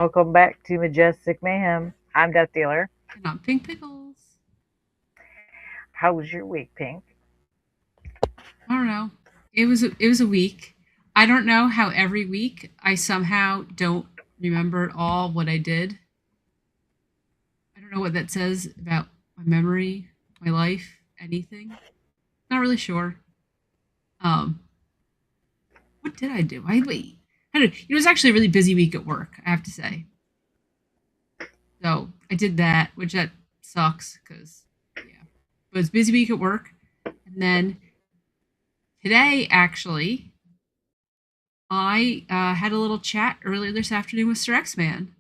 Welcome back to Majestic Mayhem. I'm Death Dealer. And I'm Pink Pickles. How was your week, Pink? I don't know. It was a week. I don't know how every week I somehow don't remember at all what I did. I don't know what that says about my memory, my life, anything. Not really sure. Um, what did I do? I wait. I don't. It was actually a really busy week at work. I have to say. So I did that, which that sucks because yeah. But it's busy week at work, and then today actually I had a little chat earlier this afternoon with Sir X Man.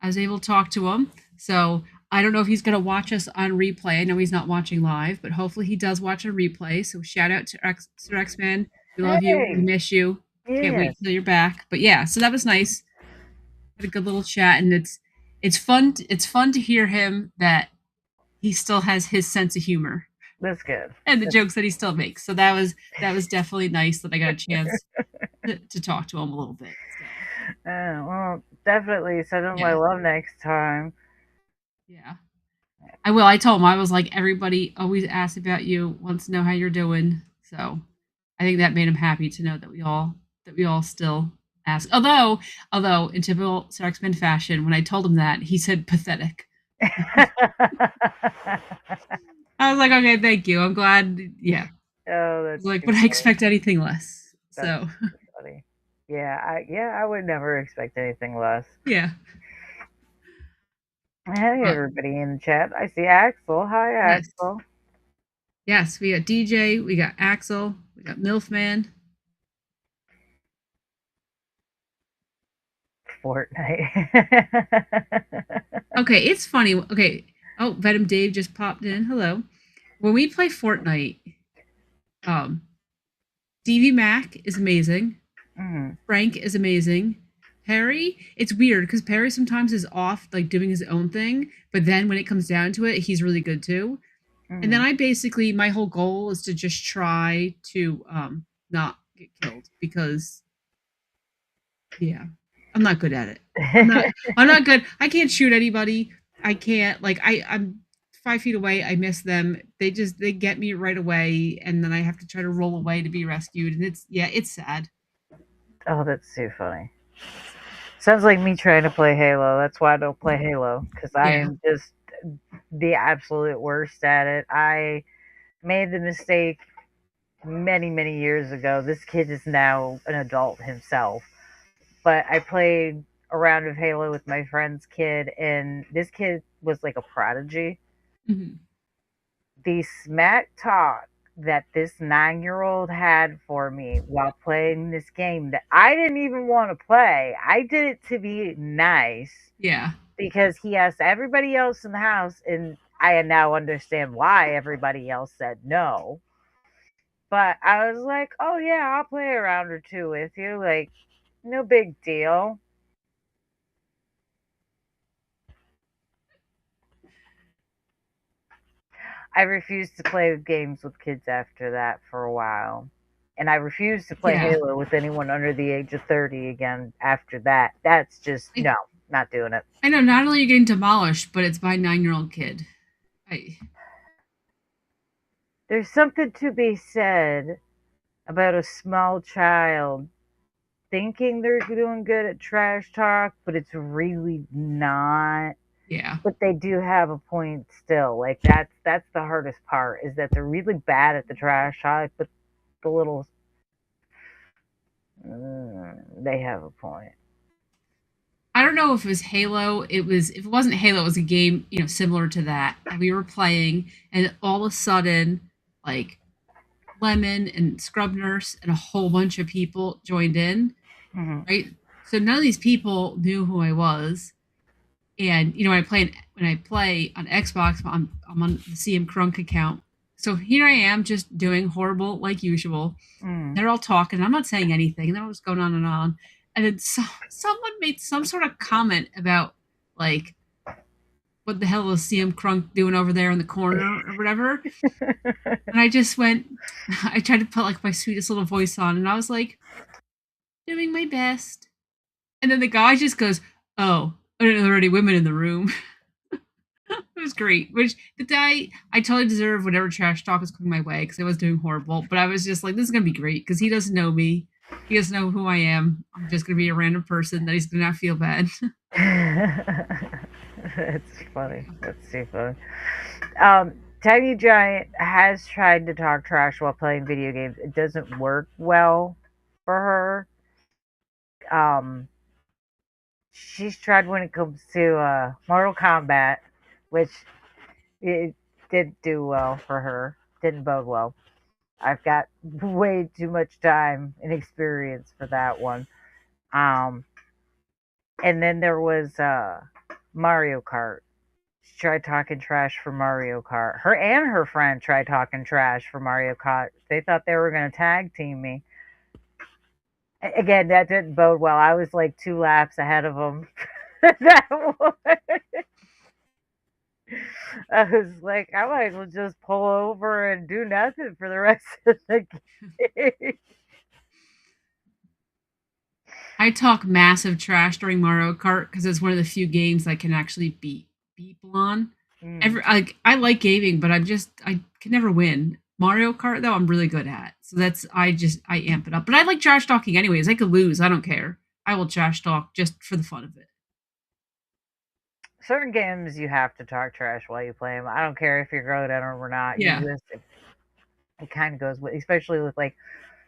I was able to talk to him. So I don't know if he's going to watch us on replay. I know he's not watching live, but hopefully he does watch a replay. So shout out to Sir X Man. We love you. We Hey, miss you. Can't yes. wait till you're back. But yeah, so that was nice. Had a good little chat, and it's fun. It's fun to hear him that he still has his sense of humor That's good. and the jokes that he still makes. So that was definitely nice that I got a chance to talk to him a little bit. So Well, definitely send him my yeah, love next time. yeah. I will. I told him I was like everybody always asks about you, wants to know how you're doing. So I think that made him happy to know that we all still ask. Although in typical Sarkman fashion, when I told him that, he said pathetic. I was like, okay, thank you. I'm glad. Yeah. Oh, I was that's like, too would I funny. expect anything less? That's So too funny. Yeah, I would never expect anything less. yeah. Hey, But everybody in the chat. I see Axel. Hi, yes. Axel. Yes, we got DJ, we got Axel, we got Milfman. Fortnite. Okay, it's funny. Okay. Oh, Venom Dave just popped in. Hello. When we play Fortnite, um, Stevie Mac is amazing. Mm, Frank is amazing. Perry, it's weird because Perry sometimes is off, like doing his own thing, but then when it comes down to it, he's really good too. And then mm. I basically, my whole goal is to just try to not get killed because yeah, I'm not good at it. I'm not. I'm not good. I can't shoot anybody. I can't like I'm 5 feet away. I miss them. They get me right away, and then I have to try to roll away to be rescued. And it's sad. Oh, that's too funny. So Sounds like me trying to play Halo. That's why I don't play Halo, because I yeah, am just the absolute worst at it. I made the mistake many, many years ago. This kid is now an adult himself, but I played a round of Halo with my friend's kid, and this kid was like a prodigy. hmm The smack talk that this 9-year old had for me while playing this game that I didn't even want to play. I did it to be nice yeah. because he asked everybody else in the house, and I now understand why everybody else said no. But I was like, oh yeah, I'll play a round or two with you. Like, no big deal. I refused to play games with kids after that for a while. And I refused to play Yeah. Halo with anyone under the age of 30 again after that. That's just, I no, not doing it. I know. Not only are you getting demolished, but it's by a 9-year-old kid. I There's something to be said about a small child thinking they're doing good at trash talk, but it's really not. yeah. But they do have a point still. Like that's the hardest part is that they're really bad at the trash talk, but the little they have a point. I don't know if it was Halo. If it wasn't Halo, it was a game similar to that that we were playing, and all of a sudden, like Lemon and Scrub Nurse and a whole bunch of people joined in. Hmm. Right, so none of these people knew who I was, and when I play on Xbox, I'm on the CM Crunk account. So here I am, just doing horrible like usual. Mm. They're all talking. I'm not saying anything. And they're all just going on and on. And then someone made some sort of comment about like, what the hell is CM Crunk doing over there in the corner or whatever. And I just went, I tried to put like my sweetest little voice on, and I was like, doing my best. And then the guy just goes, Oh, I didn't know there were any women in the room. It was great. Which the day I totally deserve whatever trash talk was coming my way because I was doing horrible. But I was just like, this is gonna be great because he doesn't know me. He doesn't know who I am. I'm just gonna be a random person that he's gonna not feel bad. That's funny. That's too funny. Um, Tiny Giant has tried to talk trash while playing video games. It doesn't work well for her. She's tried when it comes to Mortal Kombat, which it did do well for her. Didn't bode well. I've got way too much time and experience for that one. Um, and then there was Mario Kart. She tried talking trash for Mario Kart. Her and her friend tried talking trash for Mario Kart. They thought they were going to tag team me. Again, that didn't bode well. I was like 2 laps ahead of them. That one. I was like, I might as well just pull over and do nothing for the rest of the game. I talk massive trash during Mario Kart because it's one of the few games I can actually beat people on. Mm. I like gaming, but I can never win. Mario Kart though, I'm really good at. So that's I amp it up. But I like trash talking anyways. I could lose. I don't care. I will trash talk just for the fun of it. Certain games you have to talk trash while you play them. I don't care if you're good at them or not. You Yeah. just it kind of goes with, especially with like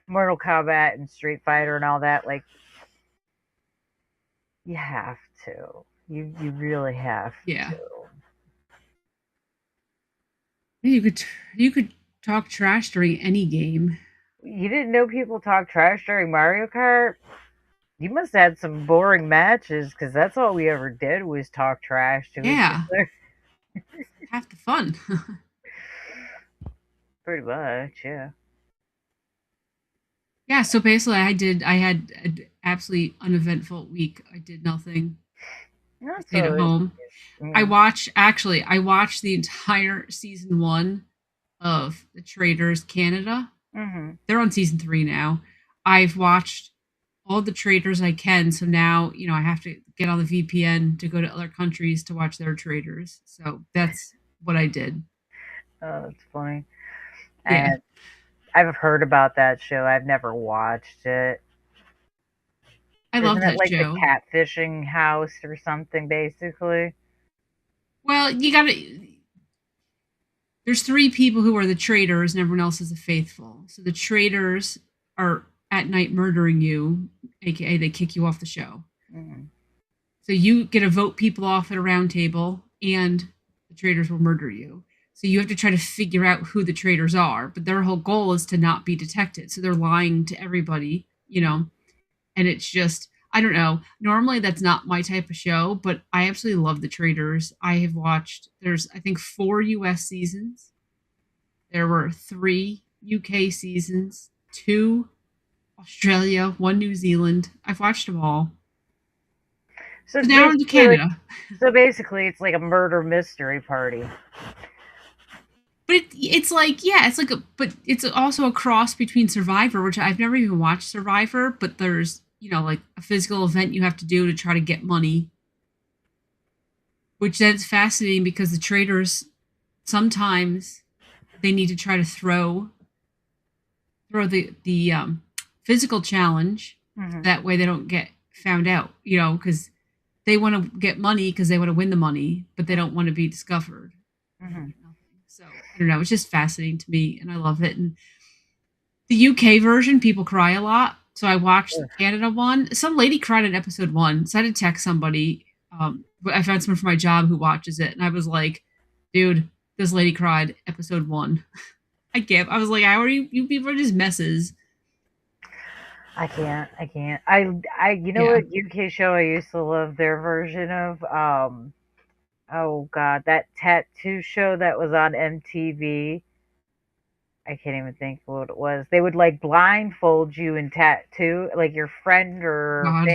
Mortal Kombat and Street Fighter and all that. Like you have to. You really have Yeah. to. You could talk trash during any game. You didn't know people talk trash during Mario Kart? You must have had some boring matches because that's all we ever did was talk trash to each Yeah. other. Half the fun. Pretty much, yeah. Yeah, so basically I had an absolutely uneventful week. I did nothing. I That's stayed at always. home. Mm, I watched the entire season 1 of The Traders Canada. mm-hmm. They're on season 3 now. I've watched all the traders I can, so now, I have to get on the VPN to go to other countries to watch their traders. So that's what I did. Oh, that's funny. Yeah. And I've heard about that show. I've never watched it. I love Isn't it that like the show. catfishing house or something, basically? Well, you got to there's 3 people who are the traitors and everyone else is the faithful. So the traitors are at night murdering you, aka they kick you off the show. Mm. So you get to vote people off at a round table and the traitors will murder you. So you have to try to figure out who the traitors are, but their whole goal is to not be detected. So they're lying to everybody, and it's just I don't know. Normally that's not my type of show, but I absolutely love the traitors. I have watched there's I think 4 US seasons. There were 3 UK seasons, 2 Australia, 1 New Zealand. I've watched them all. So So it's now I'm to basically like, Canada. it's like a murder mystery party. But it's like, yeah, but it's also a cross between Survivor, which I've never even watched Survivor, but there's, like a physical event you have to do to try to get money, which that's fascinating because the traders sometimes they need to try to throw the physical challenge. Mm-hmm. That way they don't get found out, because they want to get money because they want to win the money, but they don't want to be discovered. Mm-hmm. So I don't know. It's just fascinating to me, and I love it. And the UK version, people cry a lot. So I watched the Canada one. Some lady cried in episode 1. So I had to text somebody. I found someone for my job who watches it, and I was like, "Dude, this lady cried episode 1." I can't. I was like, "How are you? You people are just messes." I can't. I can't. You know Yeah. what UK show I used to love their version of? Oh God, that tattoo show that was on MTV. I can't even think what it was. They would like blindfold you and tattoo, like your friend or God.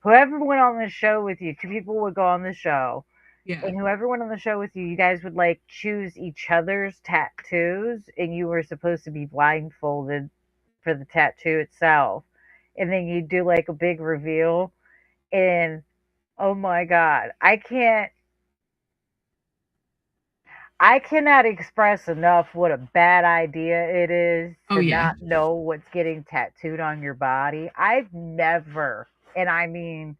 whoever went on the show with you. 2 people would go on the show, Yeah. and whoever went on the show with you, you guys would like choose each other's tattoos, and you were supposed to be blindfolded for the tattoo itself. And then you do like a big reveal, and Oh my god. I cannot express enough what a bad idea it is Oh to yeah. not know what's getting tattooed on your body. I've never, and I mean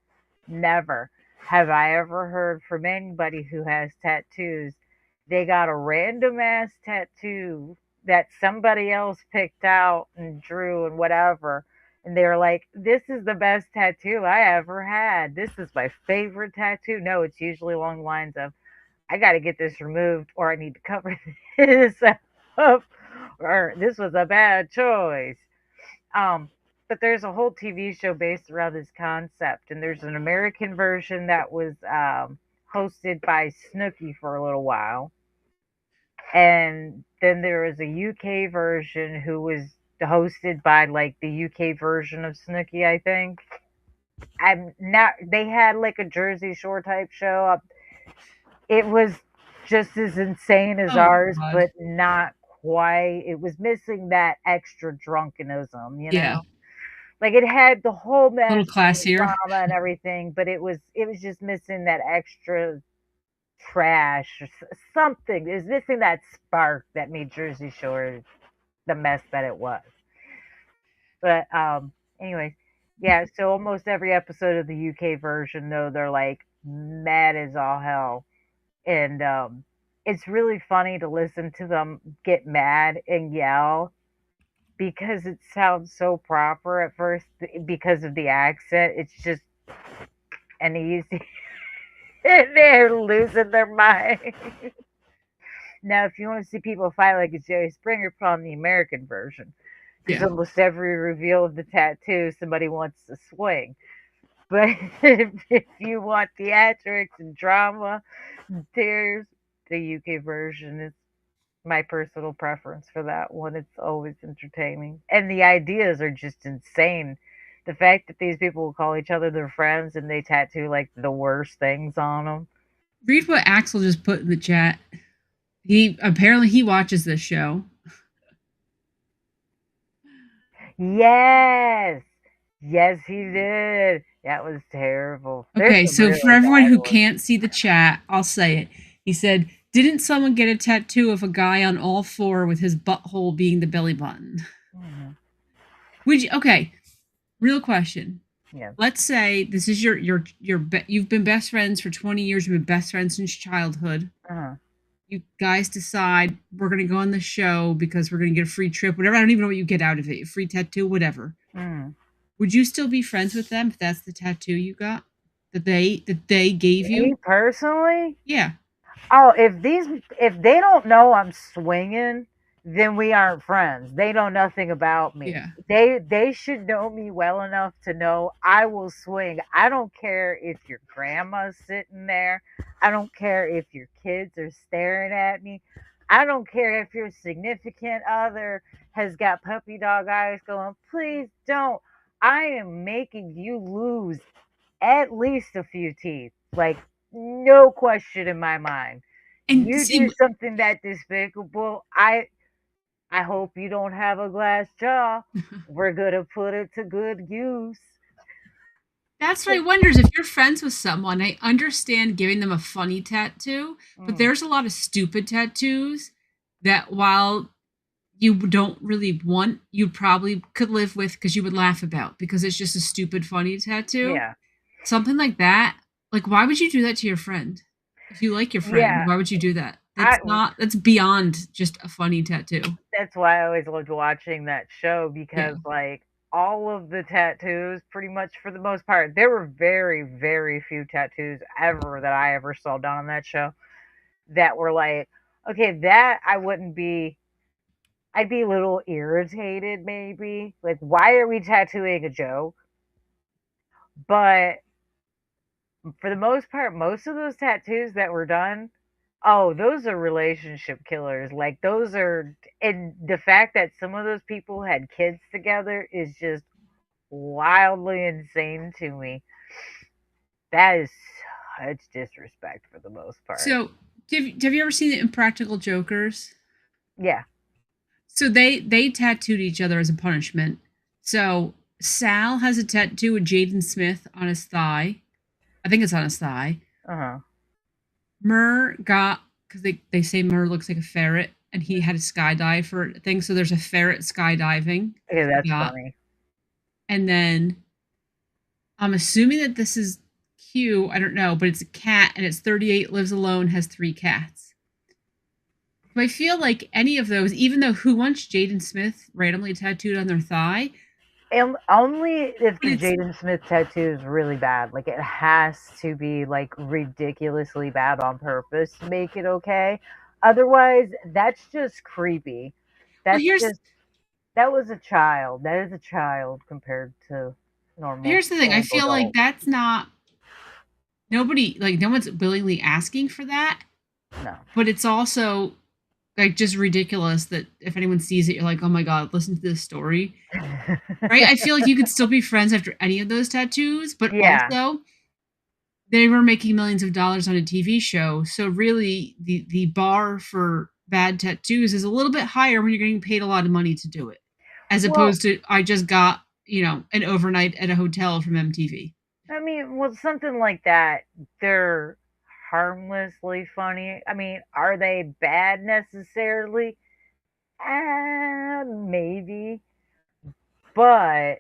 never, have I ever heard from anybody who has tattoos. They got a random ass tattoo that somebody else picked out and drew and whatever. And they're like, this is the best tattoo I ever had. This is my favorite tattoo. No, it's usually along the lines of, I got to get this removed or I need to cover this up or this was a bad choice. Um, but there's a whole TV show based around this concept, and there's an American version that was hosted by Snooki for a little while, and then there was a UK version who was hosted by like the UK version of Snooki, I think. I'm not. They had like a Jersey Shore type show. It was just as insane as Oh ours, god. but not quite. It was missing that extra drunkenism, you Yeah. know? Like it had the whole A little magic and the classier. drama and everything, but it was just missing that extra trash or something. It was missing that spark that made Jersey Shore the mess that it was. But anyways, yeah, so almost every episode of the UK version though, they're like mad as all hell. And it's really funny to listen to them get mad and yell because it sounds so proper at first because of the accent. It's just an easy. They're losing their mind. Now, if you want to see people fight like a Jerry Springer, put on the American version because Yeah. almost every reveal of the tattoo, somebody wants to swing. But if you want theatrics and drama and tears, the UK version is my personal preference for that one. It's always entertaining. And the ideas are just insane. The fact that these people will call each other their friends and they tattoo like the worst things on them. Read what Axel just put in the chat. He watches this show. Yes. Yes, he did. That was terrible. There's Okay, some so for really everyone bad who ones. can't see the chat, I'll say it. He said, "Didn't someone get a tattoo of a guy on all four with his butthole being the belly button?" Mhm. Would you? Okay, real question. Yeah. Let's say this is you've been best friends for 20 years. You've been best friends since childhood. Uh-huh. You guys decide we're gonna go on the show because we're gonna get a free trip, whatever. I don't even know what you get out of it. A free tattoo, whatever. Mm. Would you still be friends with them if that's the tattoo you got that they gave Me you? personally, Yeah, oh, if they don't know I'm swinging, then we aren't friends. They know nothing about me. yeah. They should know me well enough to know I will swing. I don't care if your grandma's sitting there. I don't care if your kids are staring at me. I don't care if your significant other has got puppy dog eyes going, please don't. I am making you lose at least a few teeth. Like, no question in my mind. And You see, do something that despicable, I hope you don't have a glass jaw. We're gonna put it to good use. that's what I wonder is if you're friends with someone, I understand giving them a funny tattoo, but Mm, there's a lot of stupid tattoos that while you don't really want, you probably could live with because you would laugh about because it's just a stupid, funny tattoo. yeah, Something like that. Like, why would you do that to your friend? If you like your friend, yeah. why would you do that? I That's beyond just a funny tattoo. That's why I always loved watching that show Yeah. because like all of the tattoos, pretty much for the most part, there were very, very few tattoos ever that I ever saw done on that show that were like, okay, that I wouldn't be I'd be a little irritated maybe. Like, why are we tattooing a joke? But for the most part, most of those tattoos that were done, oh, those are relationship killers. Like, those are, and the fact that some of those people had kids together is just wildly insane to me. That is such disrespect for the most part. So, have you ever seen the Impractical Jokers? Yeah. So they tattooed each other as a punishment. So Sal has a tattoo of Jaden Smith on his thigh I think it's on his thigh. Uh-huh. Murr got, because they say Murr looks like a ferret, and he had a skydive for a thing. So there's a ferret skydiving Okay, that he that's got. funny. And then I'm assuming that this is Q. I don't know, but it's a cat, and it's 38, lives alone, has 3 cats. So I feel like any of those, even though who wants Jaden Smith randomly tattooed on their thigh, And only if but the it's Jaden Smith tattoo is really bad. Like, it has to be, like, ridiculously bad on purpose to make it okay. Otherwise, that's just creepy. well, That's just, that was a child. That is a child compared to normal here's the thing. I old feel like adult. that's not nobody, like no one's willingly asking for that, No. but it's also like just ridiculous that if anyone sees it, you're like, oh my god, listen to this story, right? I feel like you could still be friends after any of those tattoos, but Yeah. also they were making millions of dollars on a TV show, so really the bar for bad tattoos is a little bit higher when you're getting paid a lot of money to do it, as Well, opposed to I just got an overnight at a hotel from MTV. I mean, well, something like that, they're harmlessly funny. I mean, are they bad necessarily? Maybe, but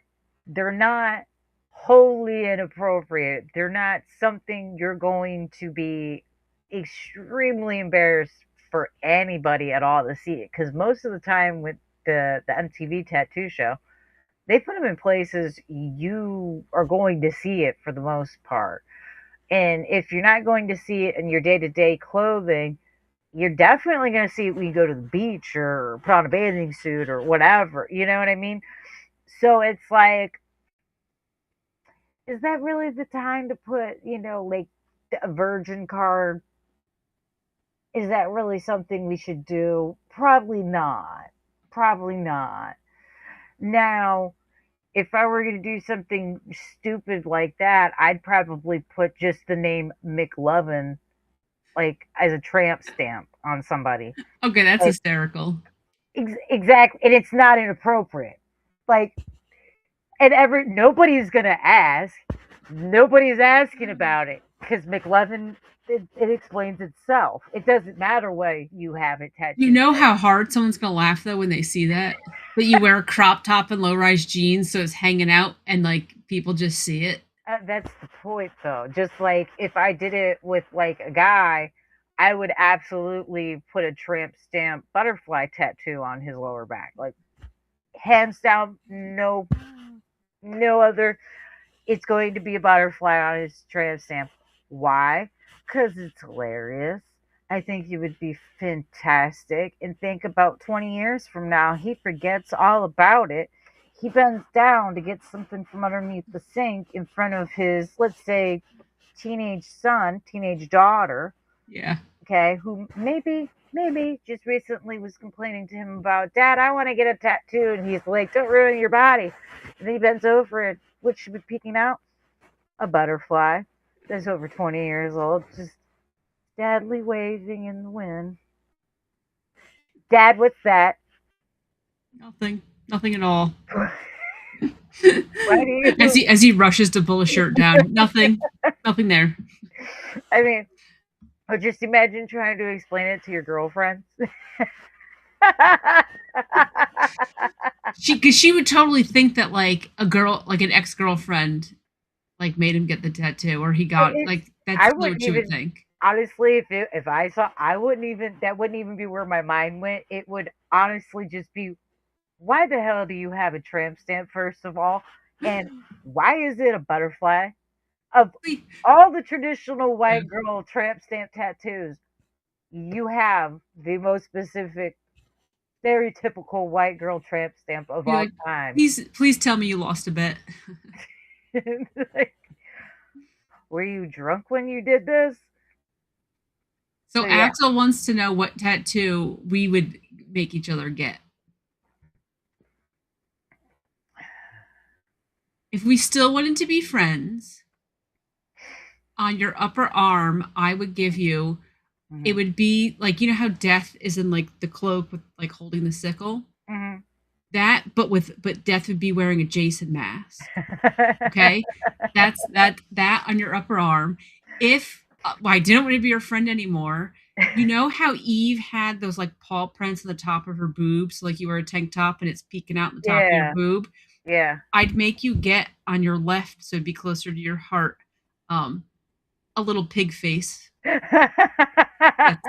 they're not wholly inappropriate. They're not something you're going to be extremely embarrassed for anybody at all to see it. Because most of the time with the MTV tattoo show, they put them in places you are going to see it for the most part. And if you're not going to see it in your day to day clothing, you're definitely going to see it when you go to the beach or put on a bathing suit or whatever. You know what I mean? So it's like, is that really the time to put, like a virgin card? Is that really something we should do? Probably not. Probably not. Now, if I were going to do something stupid like that, I'd probably put just the name McLovin like as a tramp stamp on somebody. Okay, that's Like, hysterical. exactly, and it's not inappropriate. Like, and nobody's gonna ask. Nobody's asking about it because McLovin. It explains itself. It doesn't matter what you have it You tattooed. know how hard someone's gonna laugh though when they see that? That you wear a crop top and low rise jeans so it's hanging out and like people just see it. That's the point, though. Just like if I did it with like a guy, I would absolutely put a tramp stamp butterfly tattoo on his lower back. Like hands down, no other. It's going to be a butterfly on his tramp stamp. Why? Because it's hilarious. I think he would be fantastic. And think about 20 years from now, he forgets all about it. He bends down to get something from underneath the sink in front of his, let's say, teenage son, teenage daughter, Yeah. okay, who maybe just recently was complaining to him about, Dad, I want to get a tattoo. And he's like, don't ruin your body. And then he bends over and what should be peeking out? A butterfly that's over 20 years old, just sadly waving in the wind. Dad, what's that? Nothing. Nothing at all. Why do as you? he rushes to pull a shirt down. Nothing. Nothing there. I mean, just imagine trying to explain it to your girlfriends. Because she would totally think that like a girl, like an ex girlfriend, like made him get the tattoo, or he got it's. like that's I totally wouldn't what she would even. think. Honestly, if I saw, I wouldn't even. That wouldn't even be where my mind went. It would honestly just be, why the hell do you have a tramp stamp, first of all? And why is it a butterfly? Of all the traditional Yeah. white girl tramp stamp tattoos, you have the most specific, stereotypical white girl tramp stamp of Be all like, time. please tell me you lost a bet. Like, were you drunk when you did this? So So yeah. Axel wants to know what tattoo we would make each other get. If we still wanted to be friends, on your upper arm, I would give you, it Hmm. would be like, you know how death is in like the cloak with like holding the sickle? Hmm. That, but Death would be wearing a Jason mask. Okay, that on your upper arm. If well, I didn't want to be your friend anymore. You know how Eve had those like paw prints on the top of her boobs, so, like you wear a tank top and it's peeking out the top of your Yeah, boob. yeah. I'd make you get on your left, so it'd be closer to your heart. Um, a little pig face. That's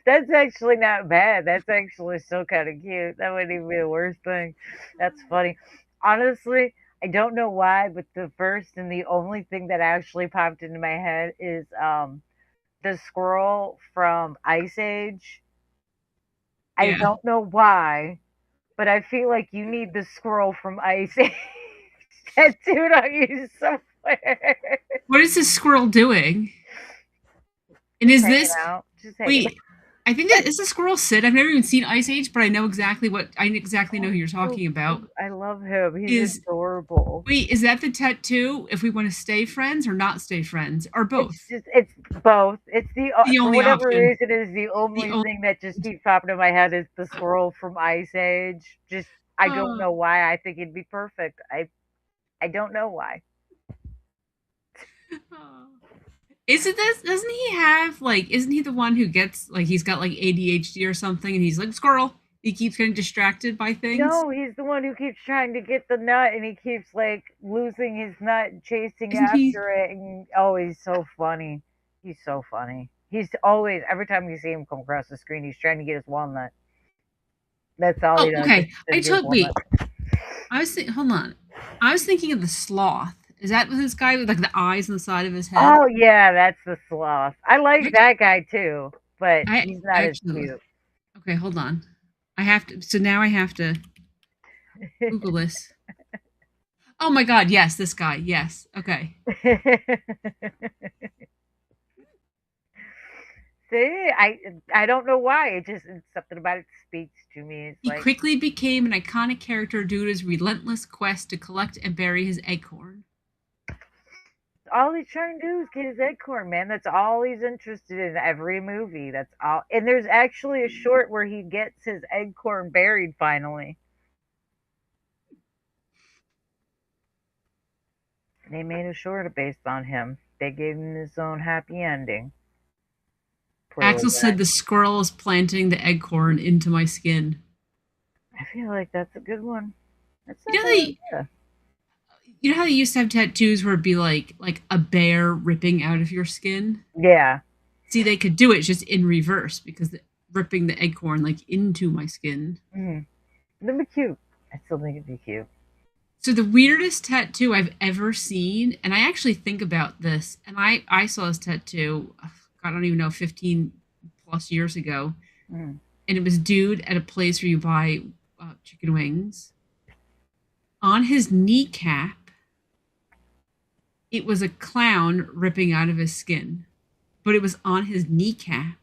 That's actually not bad. That's actually still kind of cute. That wouldn't even be the worst thing. That's funny. Honestly, I don't know why, but the first and the only thing that actually popped into my head is the squirrel from Ice Age. I yeah. don't know why, but I feel like you need the squirrel from Ice Age tattooed on you somewhere. What is this squirrel doing? And Just is hanging this out. Just hanging wait? I think that is the squirrel Sid. I've never even seen Ice Age, but I exactly know Oh, who you're he's so talking about. cute. I love him. He's Is adorable. wait, is that the tattoo? If we want to stay friends or not stay friends or both? It's both. It's The for only whatever option. reason it is the The only only. thing that just keeps popping in my head is the squirrel from Ice Age. Just I don't Uh, know why I think it'd be perfect. I don't know why. uh, isn't this? Doesn't he have like? Isn't he the one who gets like he's got like ADHD or something, and he's like squirrel. He keeps getting distracted by things. No, he's the one who keeps trying to get the nut and he keeps like losing his nut and chasing Isn't he? after it and oh he's so funny. He's so funny. He's always every time you see him come across the screen he's trying to get his walnut. That's all Oh, he does is okay. I get his told. Wait. walnut. Hold on. I was thinking of the sloth. Is that this guy with like the eyes on the side of his head? Oh yeah, that's the sloth. I like I, that guy too, but I he's not as actually cute. okay. Hold on. I have to. So now I have to Google this. Oh my God! Yes, this guy. Yes. Okay. See, I don't know why. It just it's something about it speaks to me. It's He like quickly became an iconic character due to his relentless quest to collect and bury his acorn. all he's trying to do is get his acorn, man. That's all he's interested in every movie. That's all. And there's actually a short where he gets his acorn buried finally. They made a short based on him. They gave him his own happy ending. Poor little Axel guy. said the squirrel is planting the acorn into my skin. I feel like that's a good one. That's You not know bad they idea. you know how they used to have tattoos where it'd be like a bear ripping out of your skin? Yeah. See, they could do it just in reverse because ripping the acorn like into my skin. Mm. It'd be cute. I still think it'd be cute. So the weirdest tattoo I've ever seen, and I actually think about this, and I saw this tattoo, I don't even know, 15 plus years ago, Mm. and it was dude at a place where you buy chicken wings. On his kneecap, it was a clown ripping out of his skin, but it was on his kneecap,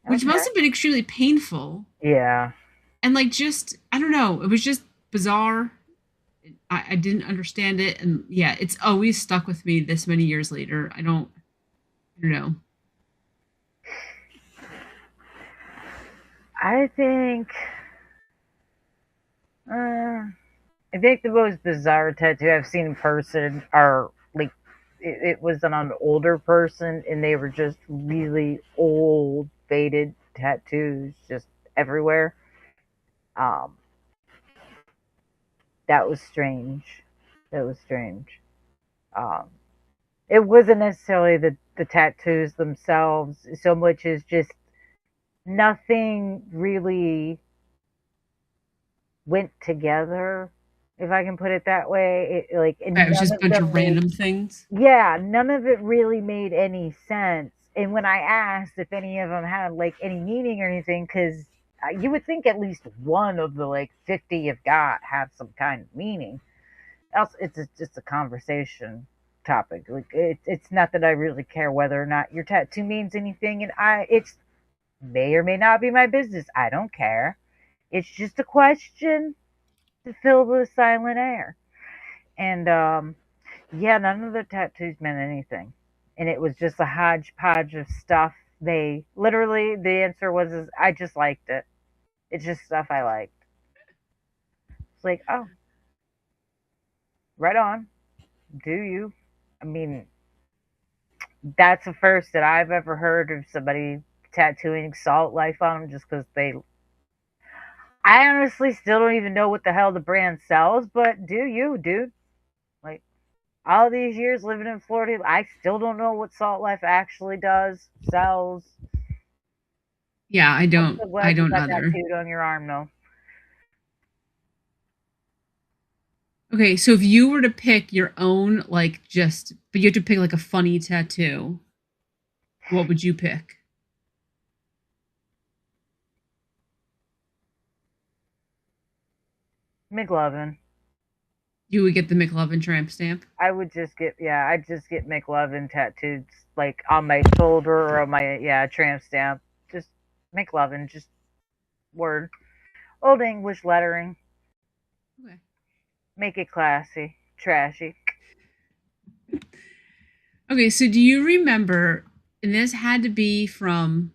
which Okay. must have been extremely painful. Yeah. And like, just, I don't know, it was just bizarre. I didn't understand it. And yeah, it's always stuck with me this many years later. I don't know. I think. Uh, I think the most bizarre tattoo I've seen in person are like it was on an older person, and they were just really old, faded tattoos just everywhere. Um, that was strange. That was strange. Um, it wasn't necessarily the tattoos themselves so much as just nothing really went together, if I can put it that way. Like, and It was none just a of bunch them of made, random things. yeah, none of it really made any sense. And when I asked if any of them had like any meaning or anything, because you would think at least one of the like 50 you've got have some kind of meaning. Else, just a conversation topic. Like, it's not that I really care whether or not your tattoo means anything, and it's may or may not be my business. I don't care. It's just a question to fill the silent air. And yeah, none of the tattoos meant anything. And it was just a hodgepodge of stuff They literally, the answer was, is, I just liked it. It's just stuff I liked. It's like, oh, right on. Do you? I mean, that's the first that I've ever heard of somebody tattooing Salt Life on them just because they. I honestly still don't even know what the hell the brand sells, but do you, dude? Like, all these years living in Florida, I still don't know what Salt Life actually does, sells. Yeah, I I'm don't so I glad you don't got either. tattooed on your arm, though. Okay, so if you were to pick your own, like, just, but you have to pick like a funny tattoo, what would you pick? McLovin. You would get the McLovin tramp stamp. I would just get, yeah, I'd just get McLovin tattooed, like on my shoulder or on my, yeah, tramp stamp. Just McLovin, just word. Old English lettering. Okay. Make it classy, trashy. Okay, so do you remember, and this had to be from,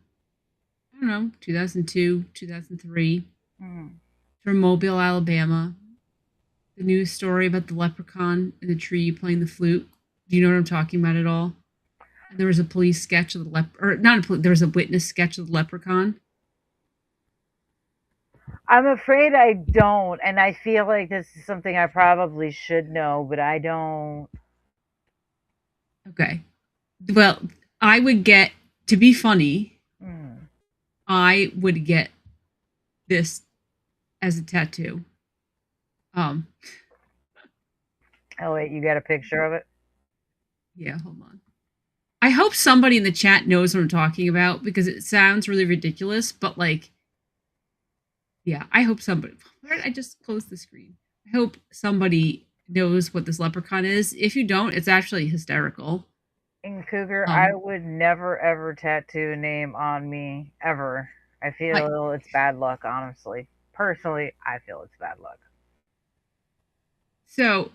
I don't know, 2002, 2003, Mm. from Mobile, Alabama, the news story about the leprechaun in the tree playing the flute. Do you know what I'm talking about at all? And there was a police sketch of the or not a there was a witness sketch of the leprechaun. I'm afraid I don't, and I feel like this is something I probably should know, but I don't. Okay. Well, I would get, to be funny, Mm. I would get this as a tattoo. Um, Oh wait, you got a picture of it? yeah, hold on. I hope somebody in the chat knows what I'm talking about because it sounds really ridiculous, but like, yeah, I hope somebody. Where did I just close the screen? I hope somebody knows what this leprechaun is. If you don't, it's actually hysterical. In Cougar, I Um, would never ever tattoo a name on me ever. I I, feel it's bad luck, honestly. Personally, I feel it's bad luck. so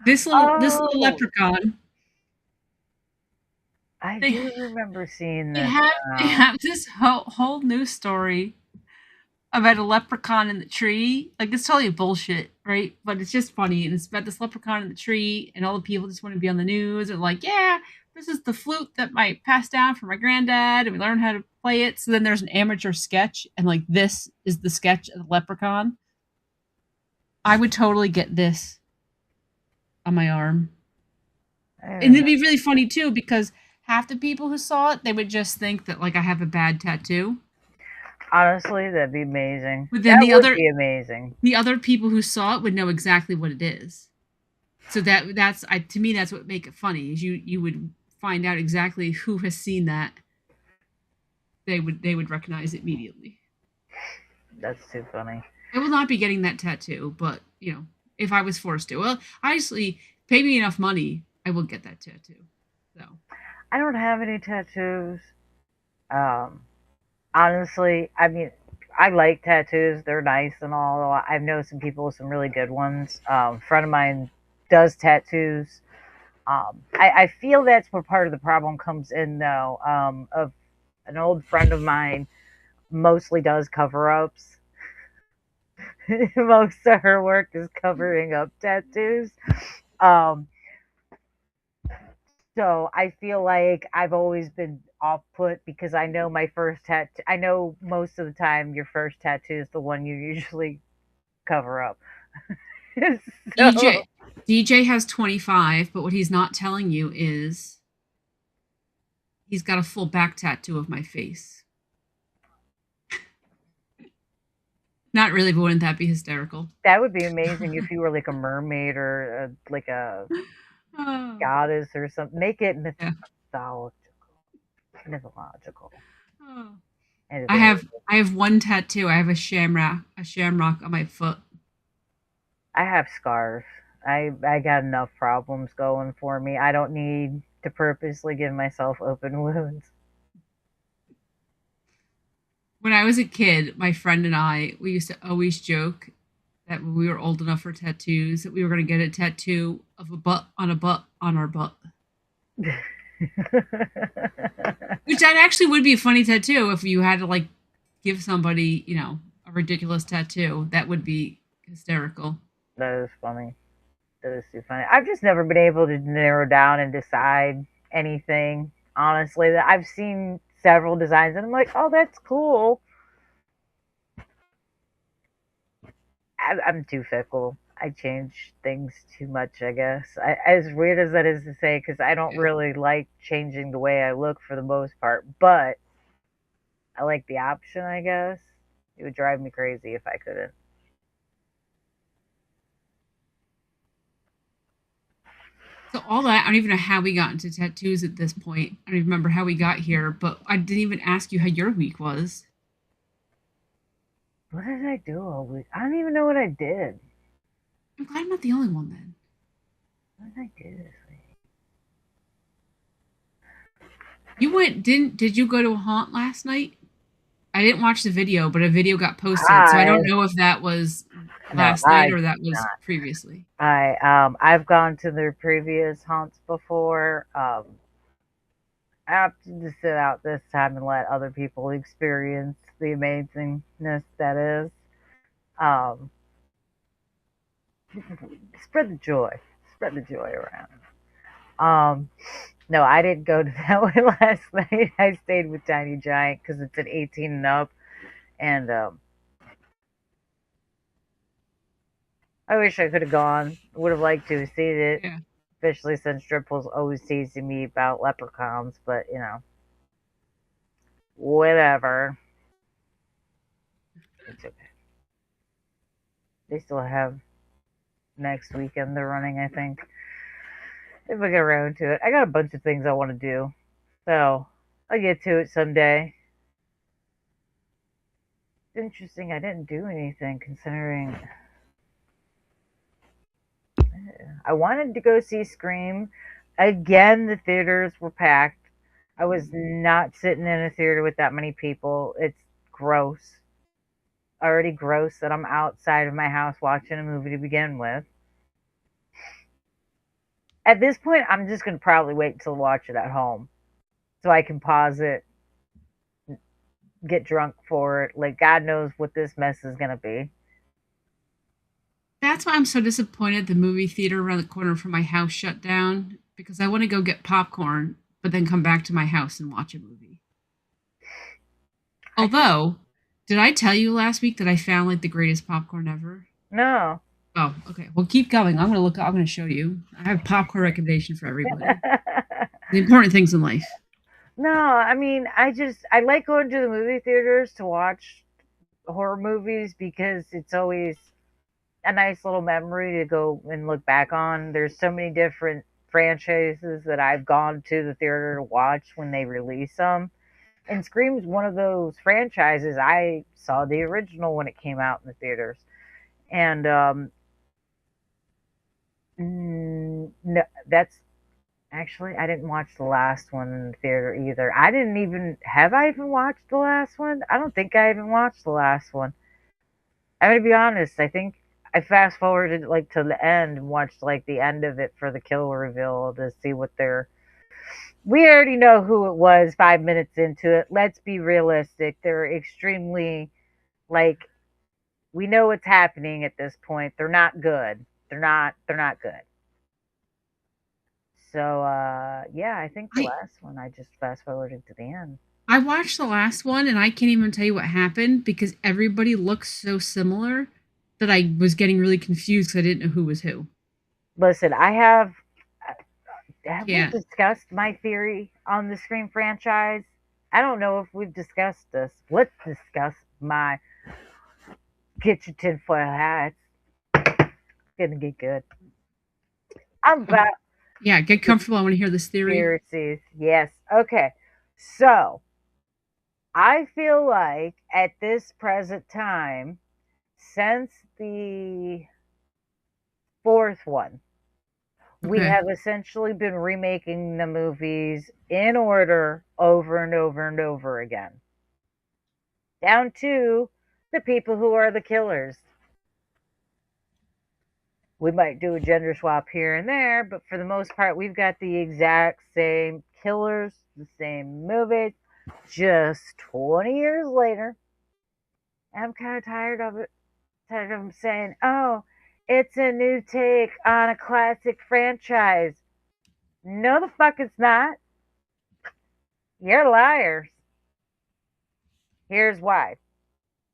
this little Oh, leprechaun, I they do remember seeing they this have they now. have this whole news story about a leprechaun in the tree. Like, it's totally bullshit, right? But it's just funny, and it's about this leprechaun in the tree, and all the people just want to be on the news. And like, yeah, this is the flute that my passed down from my granddad, and we learned how to play it. So then there's an amateur sketch, and like this is the sketch of the leprechaun. I would totally get this on my arm, I and remember. it'd be really funny too because half the people who saw it, they would just think that like I have a bad tattoo. Honestly, that'd be amazing. But then That would be amazing. the other people who saw it would know exactly what it is. So that's to me that's what make it funny is you would find out exactly who has seen that. They would recognize it immediately. That's too funny. I will not be getting that tattoo, but if I was forced to, well, obviously, pay me enough money, I will get that tattoo. So I don't have any tattoos. Um, honestly, I mean, I like tattoos. They're nice and all. I know some people with some really good ones. A friend of mine does tattoos. I feel that's where part of the problem comes in, though. Of an old friend of mine mostly does cover ups. Most of her work is covering up tattoos. Um, so I feel like I've always been off put because I know my first tattoo. I know most of the time your first tattoo is the one you usually cover up. So DJ has 25, but what he's not telling you is he's got a full back tattoo of my face. Not really, but wouldn't that be hysterical? that would be amazing if you were like a mermaid or like a Oh, goddess or something. Make it yeah. mythological. Mythological. Oh. And I have I have one tattoo. I have a shamrock on my foot. I have scars. I got enough problems going for me. I don't need to purposely give myself open wounds. When I was a kid, my friend and I, we used to always joke that when we were old enough for tattoos, that we were going to get a tattoo of a butt on our butt. Which that actually would be a funny tattoo if you had to like give somebody, a ridiculous tattoo. That would be hysterical. That is funny. That is too funny. I've just never been able to narrow down and decide anything. Honestly, that I've seen several designs and I'm like, oh, that's cool. I'm too fickle. I change things too much, I guess. As weird as that is to say, because I don't Yeah. really like changing the way I look for the most part, but I like the option, I guess. It would drive me crazy if I couldn't. So all that, I don't even know how we got into tattoos at this point. I don't even remember how we got here, but I didn't even ask you how your week was. What did I do all week? I don't even know what I did. I'm glad I'm not the only one then. What did I do this week? You went did you go to a haunt last night? I didn't watch the video, but a video got posted, so I I don't know if that was no, last night I or that did was not. previously. I've gone to their previous haunts before. I opted to sit out this time and let other people experience the amazingness that is. Um, spread the joy. Spread the joy around. Um, no, I didn't go to that one last night. I stayed with Tiny Giant because it's an 18 and up, and I wish I could have gone. Would have liked to have seen it, Yeah. especially since Triple's always teasing me about leprechauns. But whatever. It's okay. They still have next weekend they're running, I think. If I get around to it, I got a bunch of things I want to do, so I'll get to it someday. It's interesting. I didn't do anything considering I wanted to go see Scream. Again, the theaters were packed. I was not sitting in a theater with that many people. It's gross. Already gross that I'm outside of my house watching a movie to begin with. At this point, I'm just going to probably wait until watch it at home so I can pause it, get drunk for it. Like, God knows what this mess is going to be. That's why I'm so disappointed the movie theater around the corner from my house shut down because I want to go get popcorn, but then come back to my house and watch a movie. I just, Although, did I tell you last week that I found like the greatest popcorn ever? no. Oh, okay. Well, keep going. I'm going to show you. I have popcorn recommendation for everybody. The important things in life. No, I mean, I like going to the movie theaters to watch horror movies because it's always a nice little memory to go and look back on. There's so many different franchises that I've gone to the theater to watch when they release them. And Scream's one of those franchises. I saw the original when it came out in the theaters. And no, that's actually, I didn't watch the last one in the theater either. I didn't even have I even watched the last one? I don't think I even watched the last one. I'm gonna be honest. I think I fast forwarded like to the end and watched like the end of it for the kill reveal to see what they're. We already know who it was 5 minutes into it. Let's be realistic. They're extremely like we know what's happening at this point. They're not good. They're not good. So yeah, I think the I last one I just fast forwarded to the end. I watched the last one and I can't even tell you what happened because everybody looks so similar that I was getting really confused because I didn't know who was who. Listen, have we Yeah. discussed my theory on the Scream franchise? I don't know if we've discussed this. Let's discuss my get your tinfoil hats. Gonna get good. I'm Okay. about Yeah, get comfortable. I want to hear this theory. conspiracies. Yes. Okay. So I feel like at this present time, since the fourth one, we Okay. have essentially been remaking the movies in order over and over and over again, down to the people who are the killers. We might do a gender swap here and there, but for the most part, we've got the exact same Killers, the same movie, just 20 years later. And I'm kind of tired of it. Tired of them saying, oh, it's a new take on a classic franchise. No, the fuck it's not. You're liars. Here's why.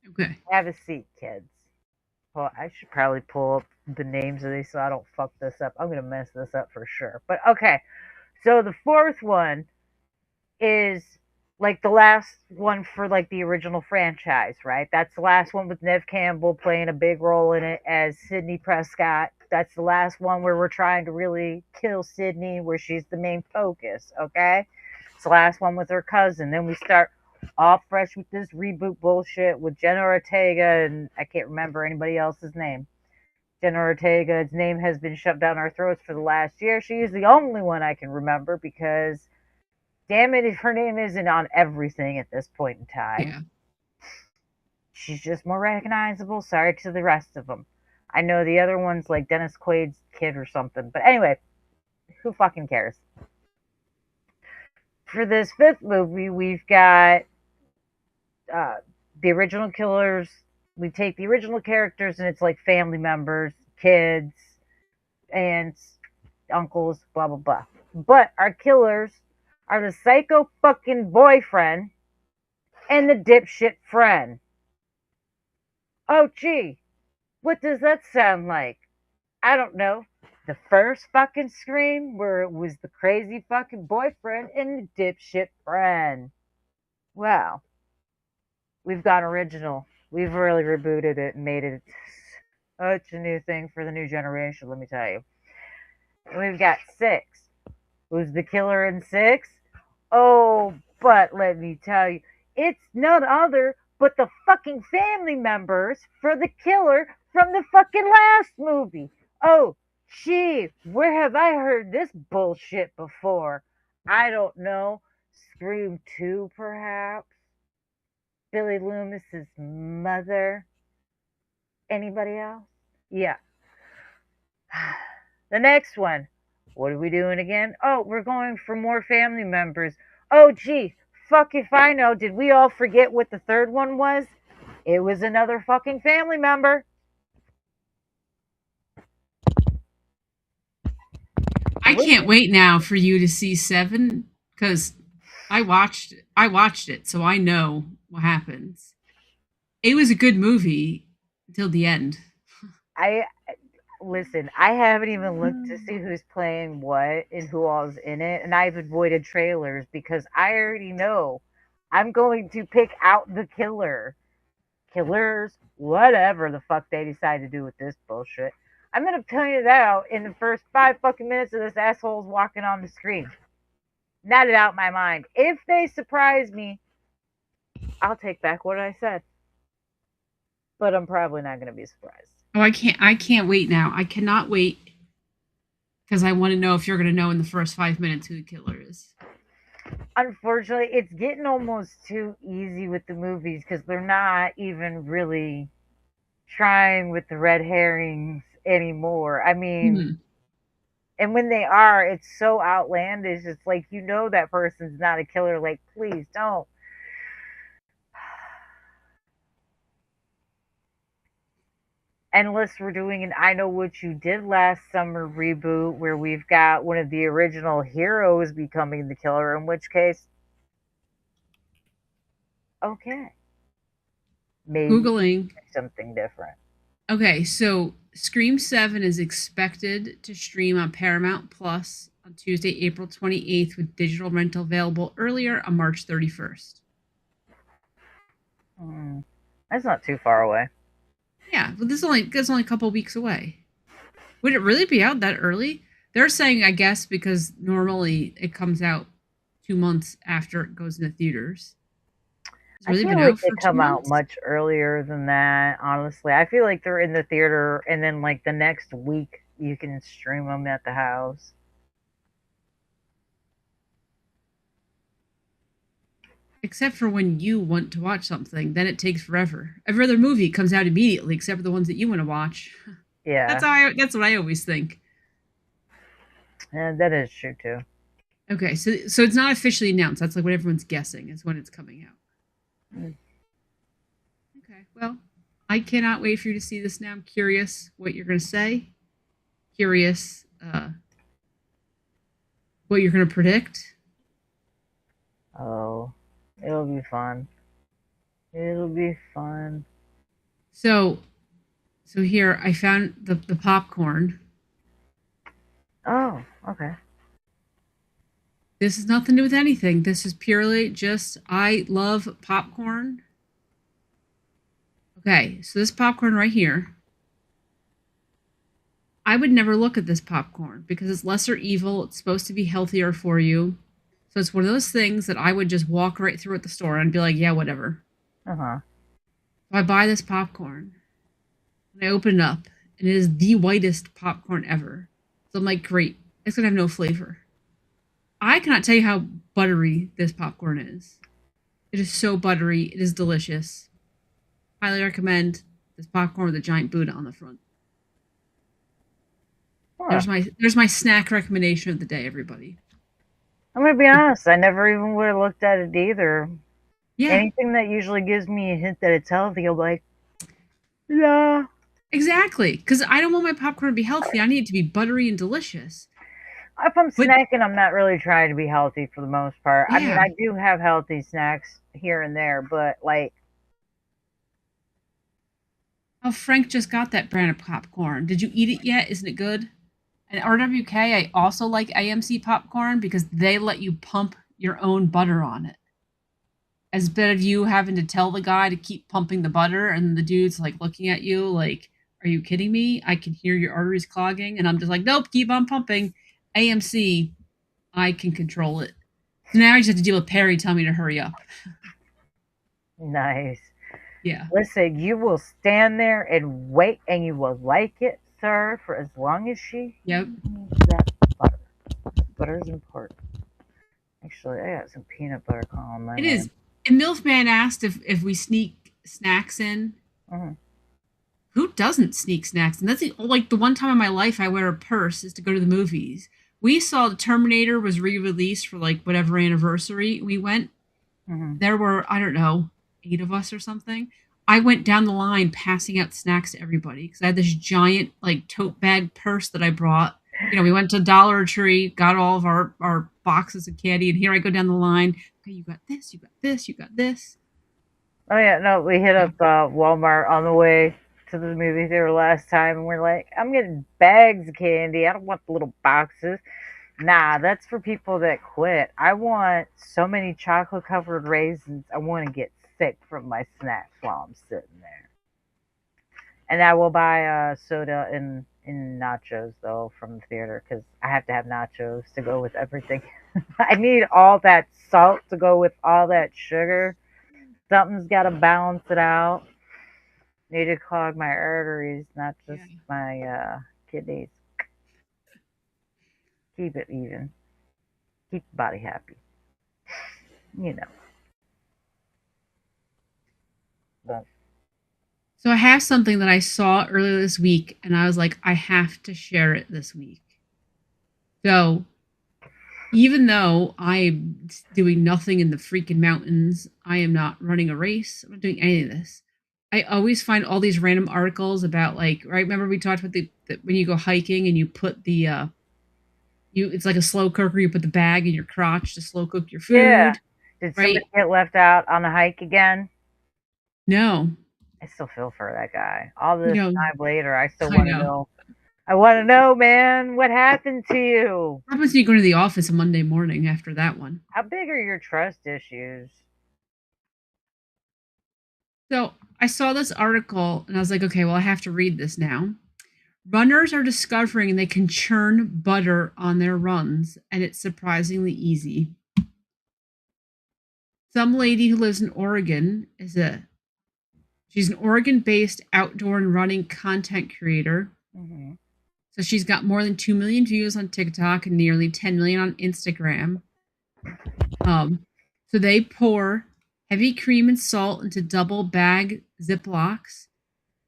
Okay. Have a seat, kids. Well, I should probably pull up the names of these so I don't fuck this up. I'm going to mess this up for sure. But okay. So the fourth one is like the last one for like the original franchise, right? That's the last one with Nev Campbell playing a big role in it as Sidney Prescott. That's the last one where we're trying to really kill Sidney, where she's the main focus, okay? It's the last one with her cousin. Then we start all fresh with this reboot bullshit with Jenna Ortega, and I can't remember anybody else's name. Jenna Ortega's name has been shoved down our throats for the last year. She is the only one I can remember because, damn it, if her name isn't on everything at this point in time. Yeah. She's just more recognizable. Sorry to the rest of them. I know the other one's like Dennis Quaid's kid or something. But anyway, who fucking cares? For this fifth movie, we've got the original killers. We take the original characters and it's like family members, kids, aunts, uncles, blah, blah, blah. But our killers are the psycho fucking boyfriend and the dipshit friend. Oh, gee, what does that sound like? I don't know. The first fucking Scream where it was the crazy fucking boyfriend and the dipshit friend. Wow. We've gone original. We've really rebooted it and made it such a new thing for the new generation, let me tell you. And we've got 6. Who's the killer in 6? Oh, but let me tell you, it's none other but the fucking family members for the killer from the fucking last movie. Oh, gee, where have I heard this bullshit before? I don't know. Scream 2, perhaps? Billy Loomis's mother? Anybody else? Yeah. The next one. What are we doing again? Oh, we're going for more family members. Oh, gee, fuck if I know. Did we all forget what the third one was? It was another fucking family member. I can't wait now for you to see 7 because I watched it, so I know what happens. It was a good movie until the end. Listen, I haven't even looked to see who's playing what and who all's in it, and I've avoided trailers because I already know I'm going to pick out the killer. Killers, whatever the fuck they decide to do with this bullshit. I'm gonna point it out in the first 5 fucking minutes of this asshole's walking on the screen. Not it out my mind. If they surprise me, I'll take back what I said. But I'm probably not gonna be surprised. Oh, I can't wait now. I cannot wait because I want to know if you're going to know in the first 5 minutes who the killer is. Unfortunately, it's getting almost too easy with the movies because they're not even really trying with the red herrings anymore. I mean, and when they are, it's so outlandish. It's like, you know that person's not a killer. Like, please don't. Unless we're doing an I Know What You Did Last Summer reboot where we've got one of the original heroes becoming the killer, in which case, okay. Maybe Googling something different. Okay, so Scream 7 is expected to stream on Paramount Plus on Tuesday, April 28th, with digital rental available earlier on March 31st. That's not too far away. Yeah, but that's only a couple weeks away. Would it really be out that early? They're saying, I guess, because normally it comes out 2 months after it goes into theaters. I feel like they come out much earlier than that, honestly. I feel like they're in the theater and then like the next week you can stream them at the house. Except for when you want to watch something, then it takes forever. Every other movie comes out immediately, except for the ones that you want to watch. Yeah. That's what I always think. Yeah, that is true too. Okay, so it's not officially announced. That's like what everyone's guessing is when it's coming out. Mm. Okay, well, I cannot wait for you to see this now. I'm curious what you're going to say. Curious what you're going to predict. Oh, it'll be fun. It'll be fun. So, so here I found the popcorn. Oh, okay. This is nothing to do with anything. This is purely just I love popcorn. Okay, so this popcorn right here, I would never look at this popcorn because it's lesser evil. It's supposed to be healthier for you. So it's one of those things that I would just walk right through at the store and be like, yeah, whatever. Uh-huh. So I buy this popcorn and I open it up and it is the whitest popcorn ever. So I'm like, great, it's gonna have no flavor. I cannot tell you how buttery this popcorn is. It is so buttery. It is delicious. Highly recommend this popcorn with a giant Buddha on the front. Huh. There's my snack recommendation of the day, everybody. I'm gonna be honest, I never even would have looked at it either. Yeah, Anything that usually gives me a hint that it's healthy, I'm like, yeah. exactly. Because I don't want my popcorn to be healthy. I need it to be buttery and delicious. If I'm But snacking, I'm not really trying to be healthy for the most part. I mean, yeah, I do have healthy snacks here and there, but like, oh, Frank just got that brand of popcorn. Did you eat it yet? Isn't it good? And RWK, I also like AMC popcorn because they let you pump your own butter on it. Instead of you having to tell the guy to keep pumping the butter and the dude's like looking at you like, are you kidding me? I can hear your arteries clogging. And I'm just like, nope, keep on pumping. AMC, I can control it. So now I just have to deal with Perry telling me to hurry up. nice. Yeah. Listen, you will stand there and wait, and you will like it, sir, for as long as she Yep. needs that butter. Butter is important. Actually, I got some peanut butter calling my It name. is. And Milfman asked if we sneak snacks in. Mm-hmm. Who doesn't sneak snacks? And that's like the one time in my life I wear a purse is to go to the movies. We saw the Terminator was re-released for like whatever anniversary we went. Mm-hmm. There were, I don't know, 8 of us or something. I went down the line passing out snacks to everybody because I had this giant like tote bag purse that I brought. You know, we went to Dollar Tree, got all of our boxes of candy, and here I go down the line. Okay, you got this, you got this, you got this. Oh yeah, no, we hit Yeah. up Walmart on the way to the movie theater last time, and we're like, I'm getting bags of candy. I don't want the little boxes. Nah, that's for people that quit. I want so many chocolate covered raisins. I want to get sick from my snacks while I'm sitting there. And I will buy soda and nachos though from the theater because I have to have nachos to go with everything. I need all that salt to go with all that sugar. Something's got to balance it out. Need to clog my arteries, not just Yeah. my kidneys. Keep it even. Keep the body happy. You know. But So I have something that I saw earlier this week, and I was like, I have to share it this week. So even though I'm doing nothing in the freaking mountains, I am not running a race. I'm not doing any of this. I always find all these random articles about like, right? Remember we talked about the when you go hiking and you put the it's like a slow cooker. You put the bag in your crotch to slow cook your yeah. food, Did somebody right? get left out on the hike again? No, I still feel for that guy. All you this know, time later, I still I want to know. know. I want to know, man, what happened to you? What happens when you go to the office on Monday morning after that one? How big are your trust issues? So I saw this article and I was like, okay, well, I have to read this now. Runners are discovering they can churn butter on their runs, and it's surprisingly easy. Some lady who lives in Oregon she's an Oregon-based outdoor and running content creator. Mm-hmm. So she's got more than 2 million views on TikTok and nearly 10 million on Instagram. So they pour heavy cream and salt into double bag Ziplocs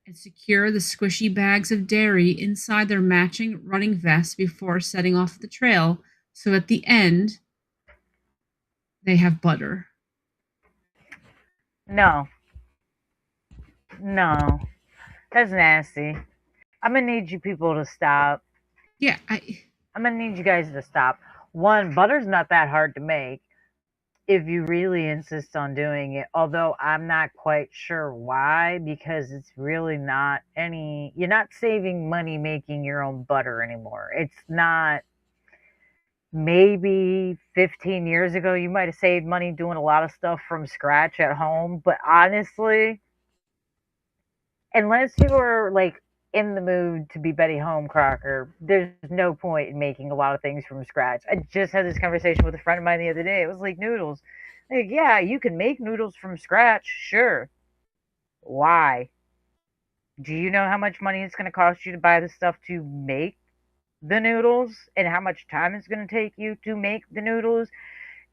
and secure the squishy bags of dairy inside their matching running vests before setting off the trail. So at the end, they have butter. No, no, that's nasty. I'm gonna need you people to stop. Yeah, I'm gonna need you guys to stop. One, butter's not that hard to make if you really insist on doing it. Although I'm not quite sure why, because it's really not any. You're not saving money making your own butter anymore. It's not. Maybe 15 years ago, you might have saved money doing a lot of stuff from scratch at home. But honestly, unless you are like in the mood to be Betty Homecrocker, there's no point in making a lot of things from scratch. I just had this conversation with a friend of mine the other day. It was like noodles. Like, yeah, you can make noodles from scratch, sure. Why? Do you know how much money it's going to cost you to buy the stuff to make the noodles and how much time it's going to take you to make the noodles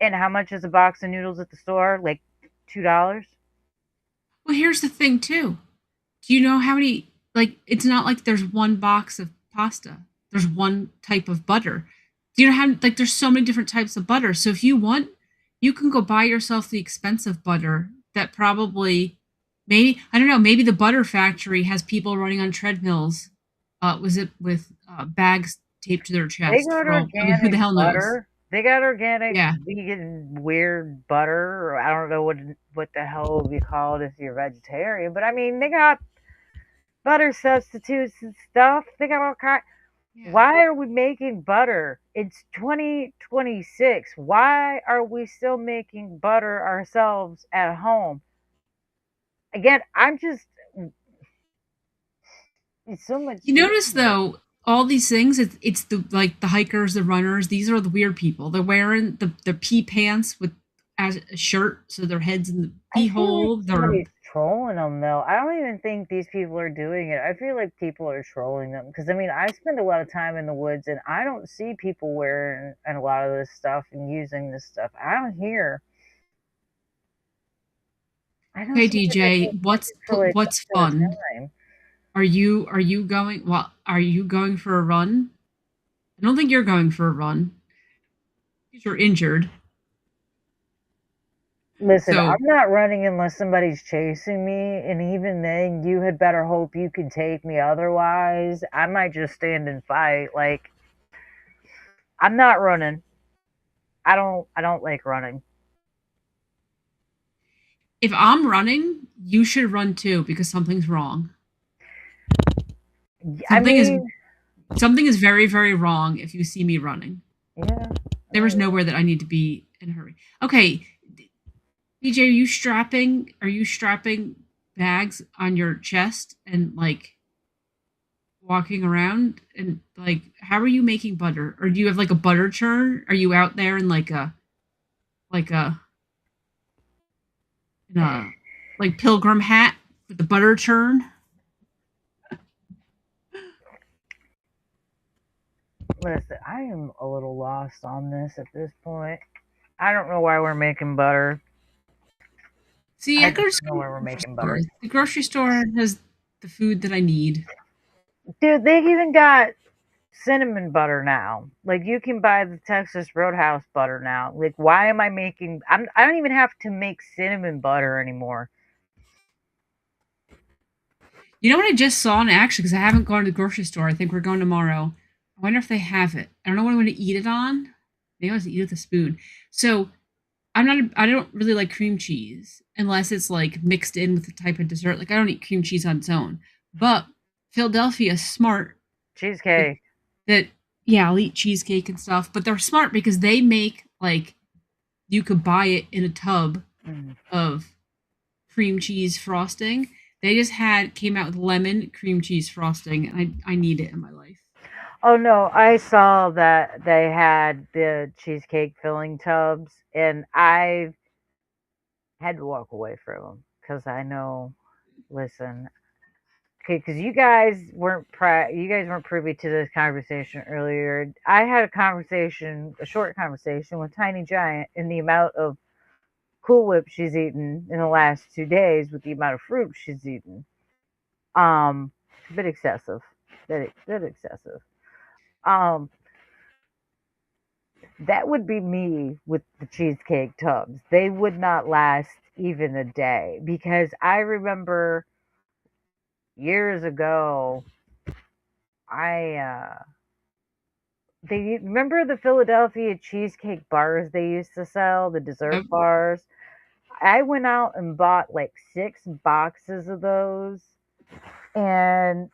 and how much is a box of noodles at the store? Like $2? well, here's the thing too. Do you know how many? Like, it's not like there's one box of pasta. There's one type of butter. Do you know how? Like, there's so many different types of butter. So if you want, you can go buy yourself the expensive butter that probably, maybe I don't know. Maybe the butter factory has people running on treadmills. Was it with bags taped to their They chest got for all? I mean, who organic the hell knows? butter. They got organic, Yeah. vegan, weird butter. Or I don't know what the hell would be called if you're vegetarian. But I mean, they got butter substitutes and stuff. They got all kind. Yeah. Why are we making butter? It's 2026. Why are we still making butter ourselves at home? Again, I'm just. It's so much You notice easier. though, all these things, it's the like the hikers, the runners, these are the weird people. They're wearing the pea pants with as a shirt, so their heads in the I pee feel like hole. They're somebody's trolling them though. I don't even think these people are doing it. I feel like people are trolling them because I mean I spend a lot of time in the woods and I don't see people wearing a lot of this stuff and using this stuff. I don't hear. I don't okay, see that they're DJ. being used for like What's much of the fun? time. Are you going? Well, are you going for a run? I don't think you're going for a run because you're injured. Listen, So I'm not running unless somebody's chasing me, and even then, you had better hope you can take me. Otherwise, I might just stand and fight. Like I'm not running. I don't like running. if I'm running, you should run too because something's wrong. I Something is mean, something is very very wrong if you see me running. yeah. There was nowhere that I need to be in a hurry. Okay, DJ, Are you strapping bags on your chest and like walking around? And like, how are you making butter? Or do you have like a butter churn? Are you out there in like a in a like pilgrim hat with the butter churn? Listen, I am a little lost on this at this point. I don't know why we're making butter. See, I I go just to don't know the why we're grocery making store. butter. The grocery store has the food that I need. Dude, they even got cinnamon butter now. Like you can buy the Texas Roadhouse butter now. Like why am I making I don't even have to make cinnamon butter anymore. You know what I just saw in action because I haven't gone to the grocery store. I think we're going tomorrow. I wonder if they have it. I don't know what I'm going to eat it on. Maybe I'll just eat it with a spoon. So I don't really like cream cheese unless it's like mixed in with the type of dessert. Like I don't eat cream cheese on its own. But Philadelphia is smart that, Cheesecake. that yeah, I'll eat cheesecake and stuff. But they're smart because they make like you could buy it in a tub Mm. of cream cheese frosting. They just had came out with lemon cream cheese frosting, and I need it in my life. Oh no, I saw that they had the cheesecake filling tubs and I had to walk away from them because I know. Listen, okay, because you guys weren't privy to this conversation earlier. I had a short conversation with Tiny Giant, in the amount of Cool Whip she's eaten in the last 2 days with the amount of fruit she's eaten. A bit excessive, bit excessive. Um, That would be me with the cheesecake tubs. They would not last even a day because I remember years ago, I they remember the Philadelphia cheesecake bars they used to sell, the dessert Yep. bars. I went out and bought like 6 boxes of those, and